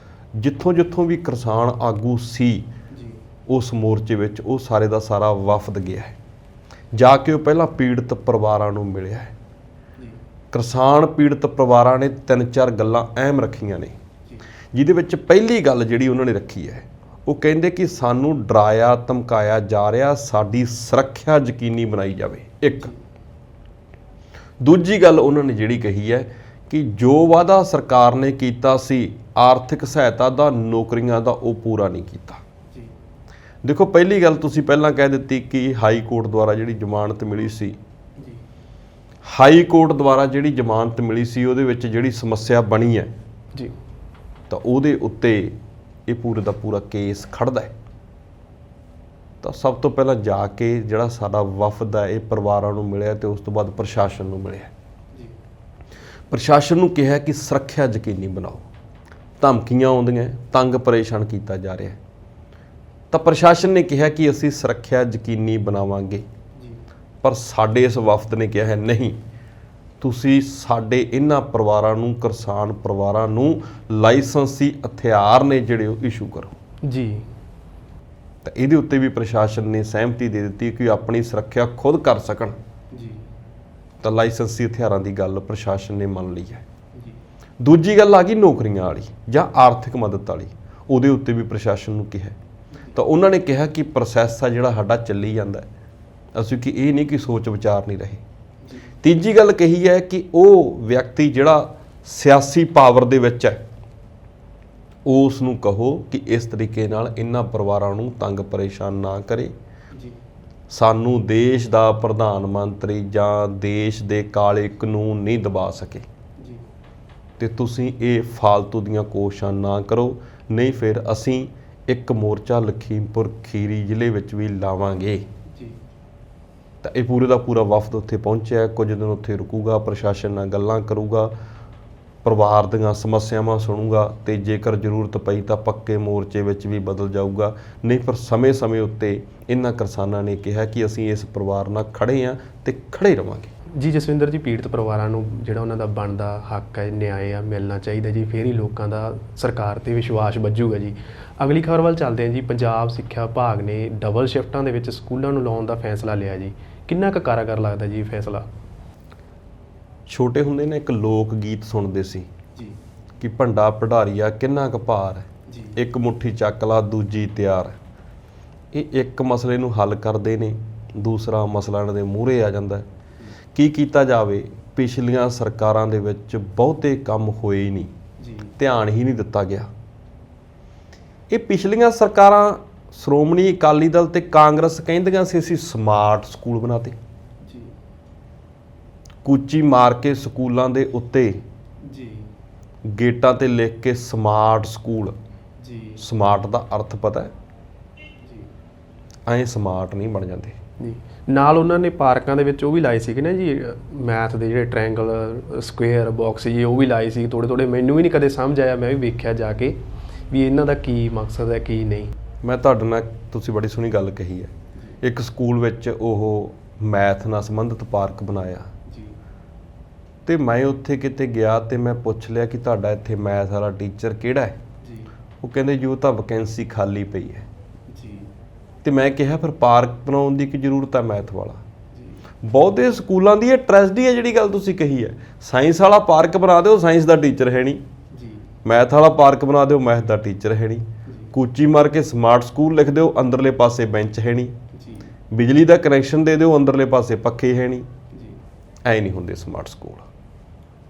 ਜਿੱਥੋਂ ਵੀ ਕਿਸਾਨ ਆਗੂ ਸੀ ਜੀ ਉਸ ਮੋਰਚੇ ਵਿੱਚ, ਉਹ ਸਾਰੇ ਦਾ ਸਾਰਾ ਵਫਦ ਗਿਆ ਹੈ। ਜਾ ਕੇ ਉਹ ਪਹਿਲਾਂ ਪੀੜਤ ਪਰਿਵਾਰਾਂ ਨੂੰ ਮਿਲਿਆ ਹੈ। ਜੀ ਕਿਸਾਨ ਪੀੜਤ ਪਰਿਵਾਰਾਂ ਨੇ 3-4 ਗੱਲਾਂ ਅਹਿਮ ਰੱਖੀਆਂ ਨੇ, ਜੀ ਜਿਹਦੇ ਵਿੱਚ ਪਹਿਲੀ ਗੱਲ ਜਿਹੜੀ ਉਹਨਾਂ ਨੇ ਰੱਖੀ ਹੈ, ਉਹ ਕਹਿੰਦੇ ਕਿ ਸਾਨੂੰ ਡਰਾਇਆ ਧਮਕਾਇਆ ਜਾ ਰਿਹਾ, ਸਾਡੀ ਸੁਰੱਖਿਆ ਯਕੀਨੀ ਬਣਾਈ ਜਾਵੇ। ਇੱਕ ਦੂਜੀ ਗੱਲ ਉਹਨਾਂ ਨੇ ਜਿਹੜੀ ਕਹੀ ਹੈ ਕਿ ਜੋ ਵਾਅਦਾ ਸਰਕਾਰ ਨੇ ਕੀਤਾ ਸੀ ਆਰਥਿਕ ਸਹਾਇਤਾ ਦਾ, ਨੌਕਰੀਆਂ ਦਾ, ਉਹ ਪੂਰਾ ਨਹੀਂ ਕੀਤਾ। ਜੀ ਦੇਖੋ, ਪਹਿਲੀ ਗੱਲ ਤੁਸੀਂ ਪਹਿਲਾਂ ਕਹਿ ਦਿੱਤੀ ਕਿ ਹਾਈ ਕੋਰਟ ਦੁਆਰਾ ਜਿਹੜੀ ਜ਼ਮਾਨਤ ਮਿਲੀ ਸੀ, ਜੀ ਹਾਈ ਕੋਰਟ ਦੁਆਰਾ ਜਿਹੜੀ ਜ਼ਮਾਨਤ ਮਿਲੀ ਸੀ ਉਹਦੇ ਵਿੱਚ ਜਿਹੜੀ ਸਮੱਸਿਆ ਬਣੀ ਹੈ, ਜੀ ਤਾਂ ਉਹਦੇ ਉੱਤੇ ਇਹ ਪੂਰੇ ਦਾ ਪੂਰਾ ਕੇਸ ਖੜਦਾ ਹੈ। ਤਾਂ ਸਭ ਤੋਂ ਪਹਿਲਾਂ ਜਾ ਕੇ ਜਿਹੜਾ ਸਾਡਾ ਵਫਦ ਹੈ ਇਹ ਪਰਿਵਾਰਾਂ ਨੂੰ ਮਿਲਿਆ ਤੇ ਉਸ ਤੋਂ ਬਾਅਦ ਪ੍ਰਸ਼ਾਸਨ ਨੂੰ ਮਿਲਿਆ। ਜੀ ਪ੍ਰਸ਼ਾਸਨ ਨੂੰ ਕਿਹਾ ਕਿ ਸੁਰੱਖਿਆ ਯਕੀਨੀ ਬਣਾਓ, ਧਮਕੀਆਂ ਆਉਂਦੀਆਂ, ਤੰਗ ਪਰੇਸ਼ਾਨ ਕੀਤਾ ਜਾ ਰਿਹਾ। ਤਾਂ ਪ੍ਰਸ਼ਾਸਨ ਨੇ ਕਿਹਾ ਕਿ ਅਸੀਂ ਸੁਰੱਖਿਆ ਯਕੀਨੀ ਬਣਾਵਾਂਗੇ। ਜੀ ਪਰ ਸਾਡੇ ਇਸ ਵਫਦ ਨੇ ਕਿਹਾ ਹੈ ਨਹੀਂ, ਤੁਸੀਂ ਸਾਡੇ ਇਹਨਾਂ ਪਰਿਵਾਰਾਂ ਨੂੰ, ਕਿਸਾਨ ਪਰਿਵਾਰਾਂ ਨੂੰ ਲਾਇਸੈਂਸੀ ਹਥਿਆਰ ਨੇ ਜਿਹੜੇ ਉਹ ਇਸ਼ੂ ਕਰੋ ਜੀ। ਤਾਂ ਇਹਦੇ ਉੱਤੇ ਵੀ ਪ੍ਰਸ਼ਾਸਨ ਨੇ ਸਹਿਮਤੀ ਦੇ ਦਿੱਤੀ ਕਿ ਆਪਣੀ ਸੁਰੱਖਿਆ ਖੁਦ ਕਰ ਸਕਣ ਜੀ। ਤਾਂ ਲਾਇਸੈਂਸੀ ਹਥਿਆਰਾਂ ਦੀ ਗੱਲ ਪ੍ਰਸ਼ਾਸਨ ਨੇ ਮੰਨ ਲਈ ਹੈ। ਦੂਜੀ ਗੱਲ ਆ ਗਈ ਨੌਕਰੀਆਂ ਵਾਲੀ ਜਾਂ ਆਰਥਿਕ ਮਦਦ ਵਾਲੀ, ਉਹਦੇ ਉੱਤੇ ਵੀ ਪ੍ਰਸ਼ਾਸਨ ਨੂੰ ਕਿਹਾ ਤਾਂ ਉਹਨਾਂ ਨੇ ਕਿਹਾ ਕਿ ਪ੍ਰੋਸੈਸ ਆ ਜਿਹੜਾ ਸਾਡਾ ਚੱਲੀ ਜਾਂਦਾ, ਅਸੀਂ ਕਿ ਇਹ ਨਹੀਂ ਕਿ ਸੋਚ ਵਿਚਾਰ ਨਹੀਂ ਰਹੇ। ਤੀਜੀ ਗੱਲ ਕਹੀ ਹੈ ਕਿ ਉਹ ਵਿਅਕਤੀ ਜਿਹੜਾ ਸਿਆਸੀ ਪਾਵਰ ਦੇ ਵਿੱਚ ਹੈ ਉਸ ਨੂੰ ਕਹੋ ਕਿ ਇਸ ਤਰੀਕੇ ਨਾਲ ਇਹਨਾਂ ਪਰਿਵਾਰਾਂ ਨੂੰ ਤੰਗ ਪਰੇਸ਼ਾਨ ਨਾ ਕਰੇ। ਸਾਨੂੰ ਦੇਸ਼ ਦਾ ਪ੍ਰਧਾਨ ਮੰਤਰੀ ਜਾਂ ਦੇਸ਼ ਦੇ ਕਾਲੇ ਕਾਨੂੰਨ ਨਹੀਂ ਦਬਾ ਸਕੇ ਤੇ ਤੁਸੀਂ ਇਹ ਫਾਲਤੂ ਦੀਆਂ ਕੋਸ਼ਿਸ਼ਾਂ ਨਾ ਕਰੋ, ਨਹੀਂ ਫਿਰ ਅਸੀਂ ਇੱਕ ਮੋਰਚਾ ਲਖੀਮਪੁਰ ਖੀਰੀ ਜ਼ਿਲ੍ਹੇ ਵਿੱਚ ਵੀ ਲਾਵਾਂਗੇ। ਤਾਂ ਇਹ ਪੂਰੇ ਦਾ ਪੂਰਾ ਵਫਦ ਉੱਥੇ ਪਹੁੰਚਿਆ, ਕੁਝ ਦਿਨ ਉੱਥੇ ਰੁਕੂਗਾ, ਪ੍ਰਸ਼ਾਸਨ ਨਾਲ ਗੱਲਾਂ ਕਰੂਗਾ, ਪਰਿਵਾਰ ਦੀਆਂ ਸਮੱਸਿਆਵਾਂ ਸੁਣੂਗਾ ਤੇ ਜੇਕਰ ਜ਼ਰੂਰਤ ਪਈ ਤਾਂ ਪੱਕੇ ਮੋਰਚੇ ਵਿੱਚ ਵੀ ਬਦਲ ਜਾਊਗਾ। ਨਹੀਂ ਪਰ ਸਮੇਂ-ਸਮੇਂ ਉੱਤੇ ਇਹਨਾਂ ਕਿਸਾਨਾਂ ਨੇ ਕਿਹਾ ਕਿ ਅਸੀਂ ਇਸ ਪਰਿਵਾਰ ਨਾਲ ਖੜੇ ਹਾਂ ਤੇ ਖੜੇ ਰਵਾਂਗੇ। ਜੀ ਜਸਵਿੰਦਰ ਜੀ, ਪੀੜਤ ਪਰਿਵਾਰਾਂ ਨੂੰ ਜਿਹੜਾ ਉਹਨਾਂ ਦਾ ਬਣਦਾ ਹੱਕ ਹੈ, ਨਿਆਂ ਆ, ਮਿਲਣਾ ਚਾਹੀਦਾ ਜੀ, ਫਿਰ ਹੀ ਲੋਕਾਂ ਦਾ ਸਰਕਾਰ 'ਤੇ ਵਿਸ਼ਵਾਸ ਵੱਜੂਗਾ ਜੀ। ਅਗਲੀ ਖਬਰ ਵੱਲ ਚੱਲਦੇ ਹਾਂ ਜੀ। ਪੰਜਾਬ ਸਿੱਖਿਆ ਵਿਭਾਗ ਨੇ ਡਬਲ ਸ਼ਿਫਟਾਂ ਦੇ ਵਿੱਚ ਸਕੂਲਾਂ ਨੂੰ ਲਾਉਣ ਦਾ ਫੈਸਲਾ ਲਿਆ ਜੀ। ਕਿੰਨਾ ਕੁ ਕਾਰਾਗਰ ਲੱਗਦਾ ਜੀ ਇਹ ਫੈਸਲਾ? ਛੋਟੇ ਹੁੰਦੇ ਨੇ ਇੱਕ ਲੋਕ ਗੀਤ ਸੁਣਦੇ ਸੀ ਜੀ ਕਿ ਭੰਡਾ ਪਢਾਰੀਆ ਕਿੰਨਾ ਕੁ ਭਾਰ ਹੈ, ਇੱਕ ਮੁੱਠੀ ਚੱਕ ਲਾ ਦੂਜੀ ਤਿਆਰ। ਇਹ ਇੱਕ ਮਸਲੇ ਨੂੰ ਹੱਲ ਕਰਦੇ ਨੇ, ਦੂਸਰਾ ਮਸਲਾ ਇਹਨਾਂ ਦੇ ਮੂਹਰੇ ਆ ਜਾਂਦਾ। ਕੀ ਕੀਤਾ ਜਾਵੇ, ਪਿਛਲੀਆਂ ਸਰਕਾਰਾਂ ਦੇ ਵਿੱਚ ਬਹੁਤੇ ਕੰਮ ਹੋਏ ਹੀ ਨਹੀਂ, ਧਿਆਨ ਹੀ ਨਹੀਂ ਦਿੱਤਾ ਗਿਆ। ਇਹ ਪਿਛਲੀਆਂ ਸਰਕਾਰਾਂ ਸ਼੍ਰੋਮਣੀ ਅਕਾਲੀ ਦਲ ਤੇ ਕਾਂਗਰਸ ਕਹਿੰਦੀਆਂ ਸੀ ਅਸੀਂ ਸਮਾਰਟ ਸਕੂਲ ਬਣਾਤੇ, ਕੂਚੀ ਮਾਰ ਕੇ ਸਕੂਲਾਂ ਦੇ ਉੱਤੇ ਗੇਟਾਂ ਤੇ ਲਿਖ ਕੇ ਸਮਾਰਟ ਸਕੂਲ। ਸਮਾਰਟ ਦਾ ਅਰਥ ਪਤਾ ਹੈ? ਐਂ ਸਮਾਰਟ ਨਹੀਂ ਬਣ ਜਾਂਦੇ ਜੀ। ਨਾਲ ਉਹਨਾਂ ਨੇ ਪਾਰਕਾਂ ਦੇ ਵਿੱਚ ਉਹ ਵੀ ਲਾਏ ਸੀਗੇ ਨਾ ਜੀ, ਮੈਥ ਦੇ ਜਿਹੜੇ ਟ੍ਰਾਇੰਗਲ, ਸਕੁਏਅਰ, ਬਾਕਸ ਜੀ, ਉਹ ਵੀ ਲਾਏ ਸੀ ਥੋੜ੍ਹੇ। ਮੈਨੂੰ ਵੀ ਨਹੀਂ ਕਦੇ ਸਮਝ ਆਇਆ, ਮੈਂ ਵੀ ਵੇਖਿਆ ਜਾ ਕੇ ਵੀ ਇਹਨਾਂ ਦਾ ਕੀ ਮਕਸਦ ਹੈ ਕੀ ਨਹੀਂ। ਮੈਂ ਤੁਹਾਡੇ ਨਾਲ, ਤੁਸੀਂ ਬੜੀ ਸੋਹਣੀ ਗੱਲ ਕਹੀ ਹੈ। ਇੱਕ ਸਕੂਲ ਵਿੱਚ ਉਹ ਮੈਥ ਨਾਲ ਸੰਬੰਧਿਤ ਪਾਰਕ ਬਣਾਇਆ ਤੇ ਮੈਂ ਉੱਥੇ ਕਿਤੇ ਗਿਆ ਤੇ ਮੈਂ ਪੁੱਛ ਲਿਆ ਕਿ ਤੁਹਾਡਾ ਇੱਥੇ ਮੈਥ ਵਾਲਾ ਟੀਚਰ ਕਿਹੜਾ ਹੈ? ਉਹ ਕਹਿੰਦੇ ਜੀ ਉਹ ਤਾਂ ਵੈਕੈਂਸੀ ਖਾਲੀ ਪਈ ਹੈ। ਤੇ ਮੈਂ ਕਿਹਾ ਫਿਰ ਪਾਰਕ ਬਣਾਉਣ ਦੀ ਕੀ ਜ਼ਰੂਰਤ ਹੈ ਮੈਥ ਵਾਲਾ? ਬਹੁਤੇ ਸਕੂਲਾਂ ਦੀ ਇਹ ਟ੍ਰੈਜਡੀ ਹੈ ਜਿਹੜੀ ਗੱਲ ਤੁਸੀਂ ਕਹੀ ਹੈ। ਸਾਇੰਸ ਵਾਲਾ ਪਾਰਕ ਬਣਾ ਦਿਓ, ਸਾਇੰਸ ਦਾ ਟੀਚਰ ਹੈ ਨਹੀਂ। ਮੈਥ ਵਾਲਾ ਪਾਰਕ ਬਣਾ ਦਿਓ, ਮੈਥ ਦਾ ਟੀਚਰ ਹੈ ਨਹੀਂ। ਕੂਚੀ ਮਾਰ ਕੇ ਸਮਾਰਟ ਸਕੂਲ ਲਿਖ ਦਿਓ, ਅੰਦਰਲੇ ਪਾਸੇ ਬੈਂਚ ਹੈ ਨਹੀਂ। ਬਿਜਲੀ ਦਾ ਕਨੈਕਸ਼ਨ ਦੇ ਦਿਓ, ਅੰਦਰਲੇ ਪਾਸੇ ਪੱਖੇ ਹੈ ਨਹੀਂ। ਐਂ ਨਹੀਂ ਹੁੰਦੇ ਸਮਾਰਟ ਸਕੂਲ।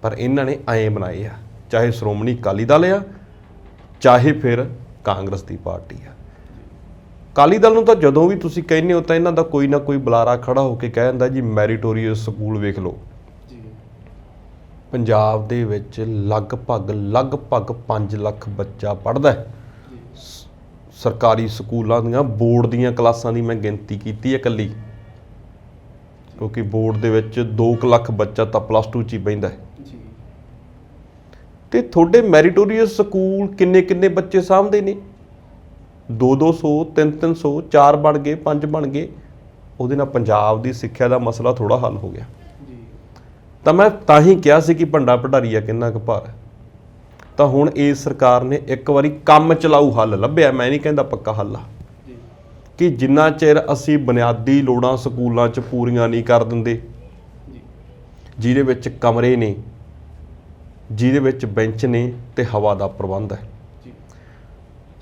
ਪਰ ਇਹਨਾਂ ਨੇ ਐਂ ਬਣਾਏ ਆ, ਚਾਹੇ ਸ਼੍ਰੋਮਣੀ ਅਕਾਲੀ ਦਲ ਆ, ਚਾਹੇ ਫਿਰ ਕਾਂਗਰਸ ਦੀ ਪਾਰਟੀ ਆ। ਅਕਾਲੀ ਦਲ ਨੂੰ ਤਾਂ ਜਦੋਂ ਵੀ ਤੁਸੀਂ ਕਹਿੰਦੇ ਹੋ ਤਾਂ ਇਹਨਾਂ ਦਾ ਕੋਈ ਨਾ ਕੋਈ ਬੁਲਾਰਾ ਖੜਾ ਹੋ ਕੇ ਕਹਿ ਦਿੰਦਾ ਜੀ ਮੈਰੀਟੋਰੀਅਸ ਸਕੂਲ ਵੇਖ ਲਓ। ਪੰਜਾਬ ਦੇ ਵਿੱਚ ਲਗਭਗ 5 ਲੱਖ ਬੱਚਾ ਪੜ੍ਹਦਾ ਹੈ। ਸਰਕਾਰੀ ਸਕੂਲਾਂ ਦੀਆਂ ਬੋਰਡ ਦੀਆਂ ਕਲਾਸਾਂ ਦੀ ਮੈਂ ਗਿਣਤੀ ਕੀਤੀ ਹੈ ਇਕੱਲੀ, ਕਿਉਂਕਿ ਬੋਰਡ ਦੇ ਵਿੱਚ 2 ਲੱਖ ਬੱਚਾ ਤਾਂ +2 'ਚ ਹੀ ਬਹਿੰਦਾ ਹੈ। ਤੇ ਤੁਹਾਡੇ ਮੈਰੀਟੋਰੀਅਸ ਸਕੂਲ ਕਿੰਨੇ ਬੱਚੇ ਸਾਂਭਦੇ ਨੇ? 200, 300, 4 ਬਣ ਗਏ, 5 ਬਣ ਗਏ। ਉਹਦੇ ਨਾਲ ਪੰਜਾਬ ਦੀ ਸਿੱਖਿਆ ਦਾ ਮਸਲਾ ਥੋੜਾ ਹੱਲ ਹੋ ਗਿਆ। ਤਾਂ ਮੈਂ ਤਾਂ ਹੀ ਕਿਹਾ ਸੀ ਕਿ ਭੰਡਾ ਭੰਡਾਰੀਆ ਕਿੰਨਾ ਕੁ ਭਾਰ ਹੈ। ਤਾਂ ਹੁਣ ਇਸ ਸਰਕਾਰ ਨੇ ਇੱਕ ਵਾਰੀ ਕੰਮ ਚਲਾਊ ਹੱਲ ਲੱਭਿਆ, ਮੈਂ ਨਹੀਂ ਕਹਿੰਦਾ ਪੱਕਾ ਹੱਲ ਆ, ਕਿ ਜਿੰਨਾ ਚਿਰ ਅਸੀਂ ਬੁਨਿਆਦੀ ਲੋੜਾਂ ਸਕੂਲਾਂ 'ਚ ਪੂਰੀਆਂ ਨਹੀਂ ਕਰ ਦਿੰਦੇ, ਜਿਹਦੇ ਵਿੱਚ ਕਮਰੇ ਨੇ, ਜਿਹਦੇ ਵਿੱਚ ਬੈਂਚ ਨੇ ਤੇ ਹਵਾ ਦਾ ਪ੍ਰਬੰਧ ਹੈ।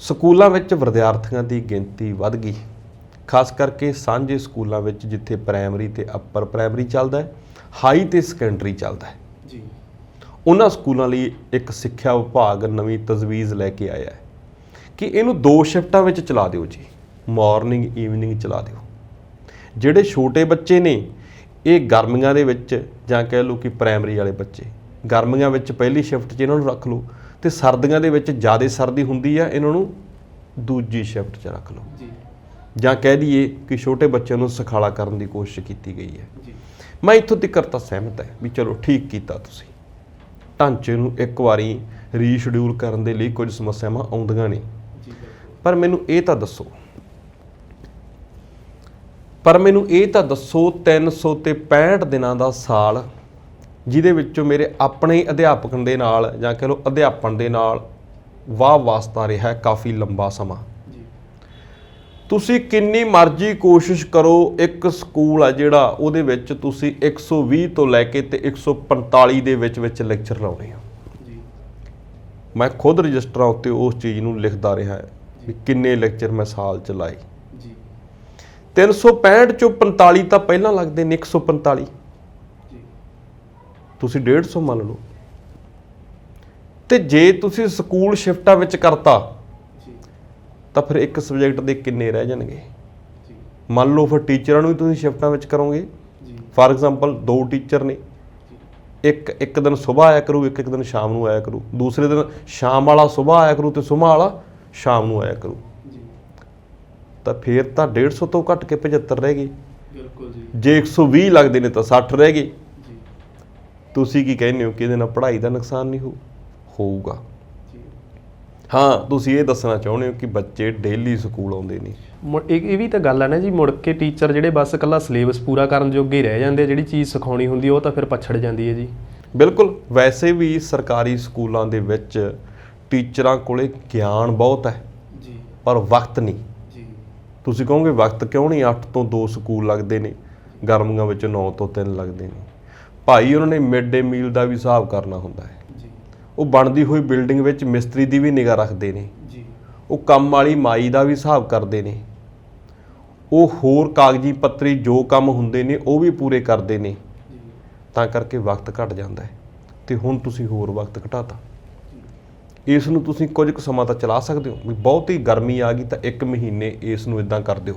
ਸਕੂਲਾਂ ਵਿੱਚ ਵਿਦਿਆਰਥੀਆਂ ਦੀ ਗਿਣਤੀ ਵੱਧ ਗਈ, ਖਾਸ ਕਰਕੇ ਸਾਂਝੇ ਸਕੂਲਾਂ ਵਿੱਚ ਜਿੱਥੇ ਪ੍ਰਾਇਮਰੀ ਤੇ ਅੱਪਰ ਪ੍ਰਾਇਮਰੀ ਚੱਲਦਾ ਹੈ, ਹਾਈ ਤੇ ਸੈਕੰਡਰੀ ਚੱਲਦਾ ਹੈ। ਉਹਨਾਂ ਸਕੂਲਾਂ ਲਈ ਇੱਕ ਸਿੱਖਿਆ ਵਿਭਾਗ ਨਵੀਂ ਤਜਵੀਜ਼ ਲੈ ਕੇ ਆਇਆ ਹੈ ਕਿ ਇਹਨੂੰ 2 ਸ਼ਿਫਟਾਂ ਵਿੱਚ ਚਲਾ ਦਿਓ ਜੀ, ਮਾਰਨਿੰਗ ਈਵਨਿੰਗ ਚਲਾ ਦਿਓ। ਜਿਹੜੇ ਛੋਟੇ ਬੱਚੇ ਨੇ ਇਹ ਗਰਮੀਆਂ ਦੇ ਵਿੱਚ, ਜਾਂ ਕਹਿ ਲਓ ਕਿ ਪ੍ਰਾਇਮਰੀ ਵਾਲੇ ਬੱਚੇ ਗਰਮੀਆਂ ਵਿੱਚ ਪਹਿਲੀ ਸ਼ਿਫਟ 'ਚ ਇਹਨਾਂ ਨੂੰ ਰੱਖ ਲਓ, ਤੇ ਸਰਦੀਆਂ ਦੇ ਵਿੱਚ ਜ਼ਿਆਦਾ ਸਰਦੀ ਹੁੰਦੀ ਆ, ਇਹਨਾਂ ਨੂੰ ਦੂਜੀ ਸ਼ਿਫਟ 'ਚ ਰੱਖ ਲਓ। ਜਾਂ ਕਹਿ ਦਈਏ ਕਿ ਛੋਟੇ ਬੱਚਿਆਂ ਨੂੰ ਸਿਖਾਲਾ ਕਰਨ ਦੀ ਕੋਸ਼ਿਸ਼ ਕੀਤੀ ਗਈ ਹੈ। ਮੈਂ ਇੱਥੋਂ ਤੱਕ ਤਾਂ ਸਹਿਮਤ ਹੈ ਵੀ ਚਲੋ ਠੀਕ ਕੀਤਾ ਤੁਸੀਂ, ਢਾਂਚੇ ਨੂੰ ਇੱਕ ਵਾਰੀ ਰੀਸ਼ਡਿਊਲ ਕਰਨ ਦੇ ਲਈ ਕੁਝ ਸਮੱਸਿਆਵਾਂ ਆਉਂਦੀਆਂ ਨੇ। ਪਰ ਮੈਨੂੰ ਇਹ ਤਾਂ ਦੱਸੋ ਪਰ ਮੈਨੂੰ ਇਹ ਤਾਂ ਦੱਸੋ 300 ਤੇ 65 ਦਿਨਾਂ ਦਾ ਸਾਲ ਜਿਹਦੇ ਵਿੱਚੋਂ ਮੇਰੇ ਆਪਣੇ ਅਧਿਆਪਕ ਦੇ ਨਾਲ ਜਾਂ ਕਹ ਲਓ ਅਧਿਆਪਨ ਦੇ ਨਾਲ ਵਾਹ ਵਾਸਤਾ ਰਿਹਾ ਕਾਫੀ ਲੰਬਾ ਸਮਾਂ। ਤੁਸੀਂ ਕਿੰਨੀ ਮਰਜ਼ੀ ਕੋਸ਼ਿਸ਼ ਕਰੋ, ਇੱਕ ਸਕੂਲ ਆ ਜਿਹੜਾ ਉਹਦੇ ਵਿੱਚ ਤੁਸੀਂ 120 ਤੋਂ ਲੈ ਕੇ ਤੇ 145 ਦੇ ਵਿੱਚ ਲੈਕਚਰ ਲਾਉਣੇ ਆ। ਮੈਂ ਖੁਦ ਰਜਿਸਟਰਾਂ ਉੱਤੇ ਉਸ ਚੀਜ਼ ਨੂੰ ਲਿਖਦਾ ਰਿਹਾ ਵੀ ਕਿੰਨੇ ਲੈਕਚਰ ਮੈਂ ਸਾਲ ਚ ਲਾਏ। 365 ਚੋਂ 45 ਤਾਂ ਪਹਿਲਾਂ ਲੱਗਦੇ ਨੇ, 145 ਤੁਸੀਂ 150 ਮੰਨ ਲਓ। ਤੇ ਜੇ ਤੁਸੀਂ ਸਕੂਲ ਸ਼ਿਫਟਾਂ ਵਿੱਚ ਕਰਤਾ ਤਾਂ ਫਿਰ ਇੱਕ ਸਬਜੈਕਟ ਦੇ ਕਿੰਨੇ ਰਹਿ ਜਾਣਗੇ? ਮੰਨ ਲਓ ਫਿਰ ਟੀਚਰਾਂ ਨੂੰ ਵੀ ਤੁਸੀਂ ਸ਼ਿਫਟਾਂ ਵਿੱਚ ਕਰੋਗੇ। ਫਾਰ ਐਗਜ਼ਾਮਪਲ 2 ਟੀਚਰ ਨੇ, ਇੱਕ ਦਿਨ ਸਵੇਰ ਆਇਆ ਕਰੂ, ਇੱਕ ਦਿਨ ਸ਼ਾਮ ਨੂੰ ਆਇਆ ਕਰੂ, ਦੂਸਰੇ ਦਿਨ ਸ਼ਾਮ ਵਾਲਾ ਸਵੇਰ ਆਇਆ ਕਰੂ ਤੇ ਸਵੇਰ ਵਾਲਾ ਸ਼ਾਮ ਨੂੰ ਆਇਆ ਕਰੂ, ਤਾਂ ਫਿਰ ਤਾਂ 150 ਤੋਂ ਘੱਟ ਕੇ 75 ਰਹਿ ਗਏ। ਜੇ 120 ਲੱਗਦੇ ਨੇ ਤਾਂ 60 ਰਹਿ ਗਏ। ਤੁਸੀਂ ਕੀ ਕਹਿੰਦੇ ਹੋ ਕਿ ਇਹਦੇ ਨਾਲ ਪੜ੍ਹਾਈ ਦਾ ਨੁਕਸਾਨ ਨਹੀਂ ਹੋਊਗਾ? ਹਾਂ, ਤੁਸੀਂ ਇਹ ਦੱਸਣਾ ਚਾਹੁੰਦੇ ਹੋ ਕਿ ਬੱਚੇ ਡੇਲੀ ਸਕੂਲ ਆਉਂਦੇ ਨੇ। ਇਹ ਵੀ ਤਾਂ ਗੱਲ ਹੈ ਨਾ ਜੀ, ਮੁੜ ਕੇ ਟੀਚਰ ਜਿਹੜੇ ਬਸ ਇਕੱਲਾ ਸਿਲੇਬਸ ਪੂਰਾ ਕਰਨ ਜੋਗੇ ਹੀ ਰਹਿ ਜਾਂਦੇ, ਜਿਹੜੀ ਚੀਜ਼ ਸਿਖਾਉਣੀ ਹੁੰਦੀ ਉਹ ਤਾਂ ਫਿਰ ਪਛੜ ਜਾਂਦੀ ਹੈ ਜੀ। ਬਿਲਕੁਲ, ਵੈਸੇ ਵੀ ਸਰਕਾਰੀ ਸਕੂਲਾਂ ਦੇ ਵਿੱਚ ਟੀਚਰਾਂ ਕੋਲੇ ਗਿਆਨ ਬਹੁਤ ਹੈ ਪਰ ਵਕਤ ਨਹੀਂ। ਤੁਸੀਂ ਕਹੋਗੇ ਵਕਤ ਕਿਉਂ ਨਹੀਂ? 8 ਤੋਂ 2 ਸਕੂਲ ਲੱਗਦੇ ਨੇ, ਗਰਮੀਆਂ ਵਿੱਚ 9 ਤੋਂ 3 ਲੱਗਦੇ ਨੇ। ਭਾਈ ਉਹਨਾਂ ਨੇ ਮਿਡ ਡੇ ਮੀਲ ਦਾ ਵੀ ਹਿਸਾਬ ਕਰਨਾ ਹੁੰਦਾ ਹੈ। ਉਹ ਬਣਦੀ ਹੋਈ ਬਿਲਡਿੰਗ ਵਿੱਚ ਮਿਸਤਰੀ ਦੀ ਵੀ ਨਿਗਾਹ ਰੱਖਦੇ ਨੇ। ਉਹ ਕੰਮ ਵਾਲੀ ਮਾਈ ਦਾ ਵੀ ਹਿਸਾਬ ਕਰਦੇ ਨੇ। ਉਹ ਹੋਰ ਕਾਗਜ਼ੀ ਪੱਤਰੀ ਜੋ ਕੰਮ ਹੁੰਦੇ ਨੇ ਉਹ ਵੀ ਪੂਰੇ ਕਰਦੇ ਨੇ। ਤਾਂ ਕਰਕੇ ਵਕਤ ਘਟ ਜਾਂਦਾ ਹੈ ਤੇ ਹੁਣ ਤੁਸੀਂ ਹੋਰ ਵਕਤ ਘਟਾਤਾ। ਇਸ ਨੂੰ ਤੁਸੀਂ ਕੁਝ ਕੁ ਸਮਾਂ ਤਾਂ ਚਲਾ ਸਕਦੇ ਹੋ ਵੀ ਬਹੁਤੀ ਗਰਮੀ ਆ ਗਈ ਤਾਂ 1 ਮਹੀਨੇ ਇਸ ਨੂੰ ਇਦਾਂ ਕਰ ਦਿਓ,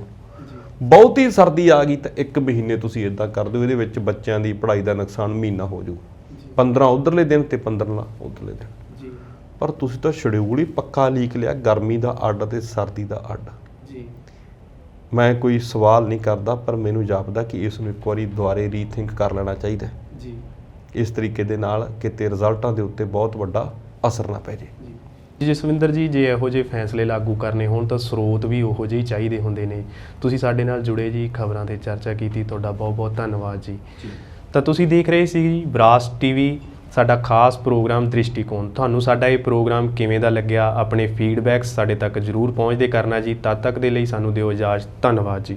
ਬਹੁਤੀ ਸਰਦੀ ਆ ਗਈ ਤਾਂ 1 ਮਹੀਨੇ ਤੁਸੀਂ ਇਦਾਂ ਕਰ ਦਿਓ। ਇਹਦੇ ਵਿੱਚ ਬੱਚਿਆਂ ਦੀ ਪੜ੍ਹਾਈ ਦਾ ਨੁਕਸਾਨ ਮਹੀਨਾ ਹੋ ਜਾਊ, 15 ਉਧਰਲੇ ਦਿਨ ਤੇ 15 ਉਧਰਲੇ ਦਿਨ। ਪਰ ਤੁਸੀਂ ਤਾਂ ਸ਼ਡਿਊਲ ਹੀ ਪੱਕਾ ਲੀਕ ਲਿਆ, ਗਰਮੀ ਦਾ ਅੱਡ ਤੇ ਸਰਦੀ ਦਾ ਅੱਡ। ਮੈਂ ਕੋਈ ਸਵਾਲ ਨਹੀਂ ਕਰਦਾ, ਪਰ ਮੈਨੂੰ ਜਾਪਦਾ ਕਿ ਇਸ ਨੂੰ ਇੱਕ ਵਾਰੀ ਦੁਬਾਰੇ ਰੀਥਿੰਕ ਕਰ ਲੈਣਾ ਚਾਹੀਦਾ ਇਸ ਤਰੀਕੇ ਦੇ ਨਾਲ, ਕਿਤੇ ਰਿਜ਼ਲਟਾਂ ਦੇ ਉੱਤੇ ਬਹੁਤ ਵੱਡਾ ਅਸਰ ਨਾ ਪੈ ਜੇ। ਜਸਵਿੰਦਰ ਜੀ, ਜੇ ਇਹੋ ਜਿਹੇ ਫੈਸਲੇ ਲਾਗੂ ਕਰਨੇ ਹੋਣ ਤਾਂ ਸਰੋਤ ਵੀ ਉਹੋ ਜਿਹੇ ਚਾਹੀਦੇ ਹੁੰਦੇ ਨੇ। ਤੁਸੀਂ ਸਾਡੇ ਨਾਲ ਜੁੜੇ ਜੀ, ਖਬਰਾਂ 'ਤੇ ਚਰਚਾ ਕੀਤੀ, ਤੁਹਾਡਾ ਬਹੁਤ ਬਹੁਤ ਧੰਨਵਾਦ ਜੀ। ਤਾਂ ਤੁਸੀਂ ਦੇਖ ਰਹੇ ਸੀ ਵਿਰਾਸਤ ਟੀਵੀ, ਸਾਡਾ ਖਾਸ ਪ੍ਰੋਗਰਾਮ ਦ੍ਰਿਸ਼ਟੀਕੋਣ। ਤੁਹਾਨੂੰ ਸਾਡਾ ਇਹ ਪ੍ਰੋਗਰਾਮ ਕਿਵੇਂ ਦਾ ਲੱਗਿਆ? ਆਪਣੇ ਫੀਡਬੈਕਸ ਸਾਡੇ ਤੱਕ ਜ਼ਰੂਰ ਪਹੁੰਚਦੇ ਕਰਨਾ ਜੀ। ਤਦ ਤੱਕ ਦੇ ਲਈ ਸਾਨੂੰ ਦਿਓ ਇਜਾਜ਼ਤ। ਧੰਨਵਾਦ ਜੀ।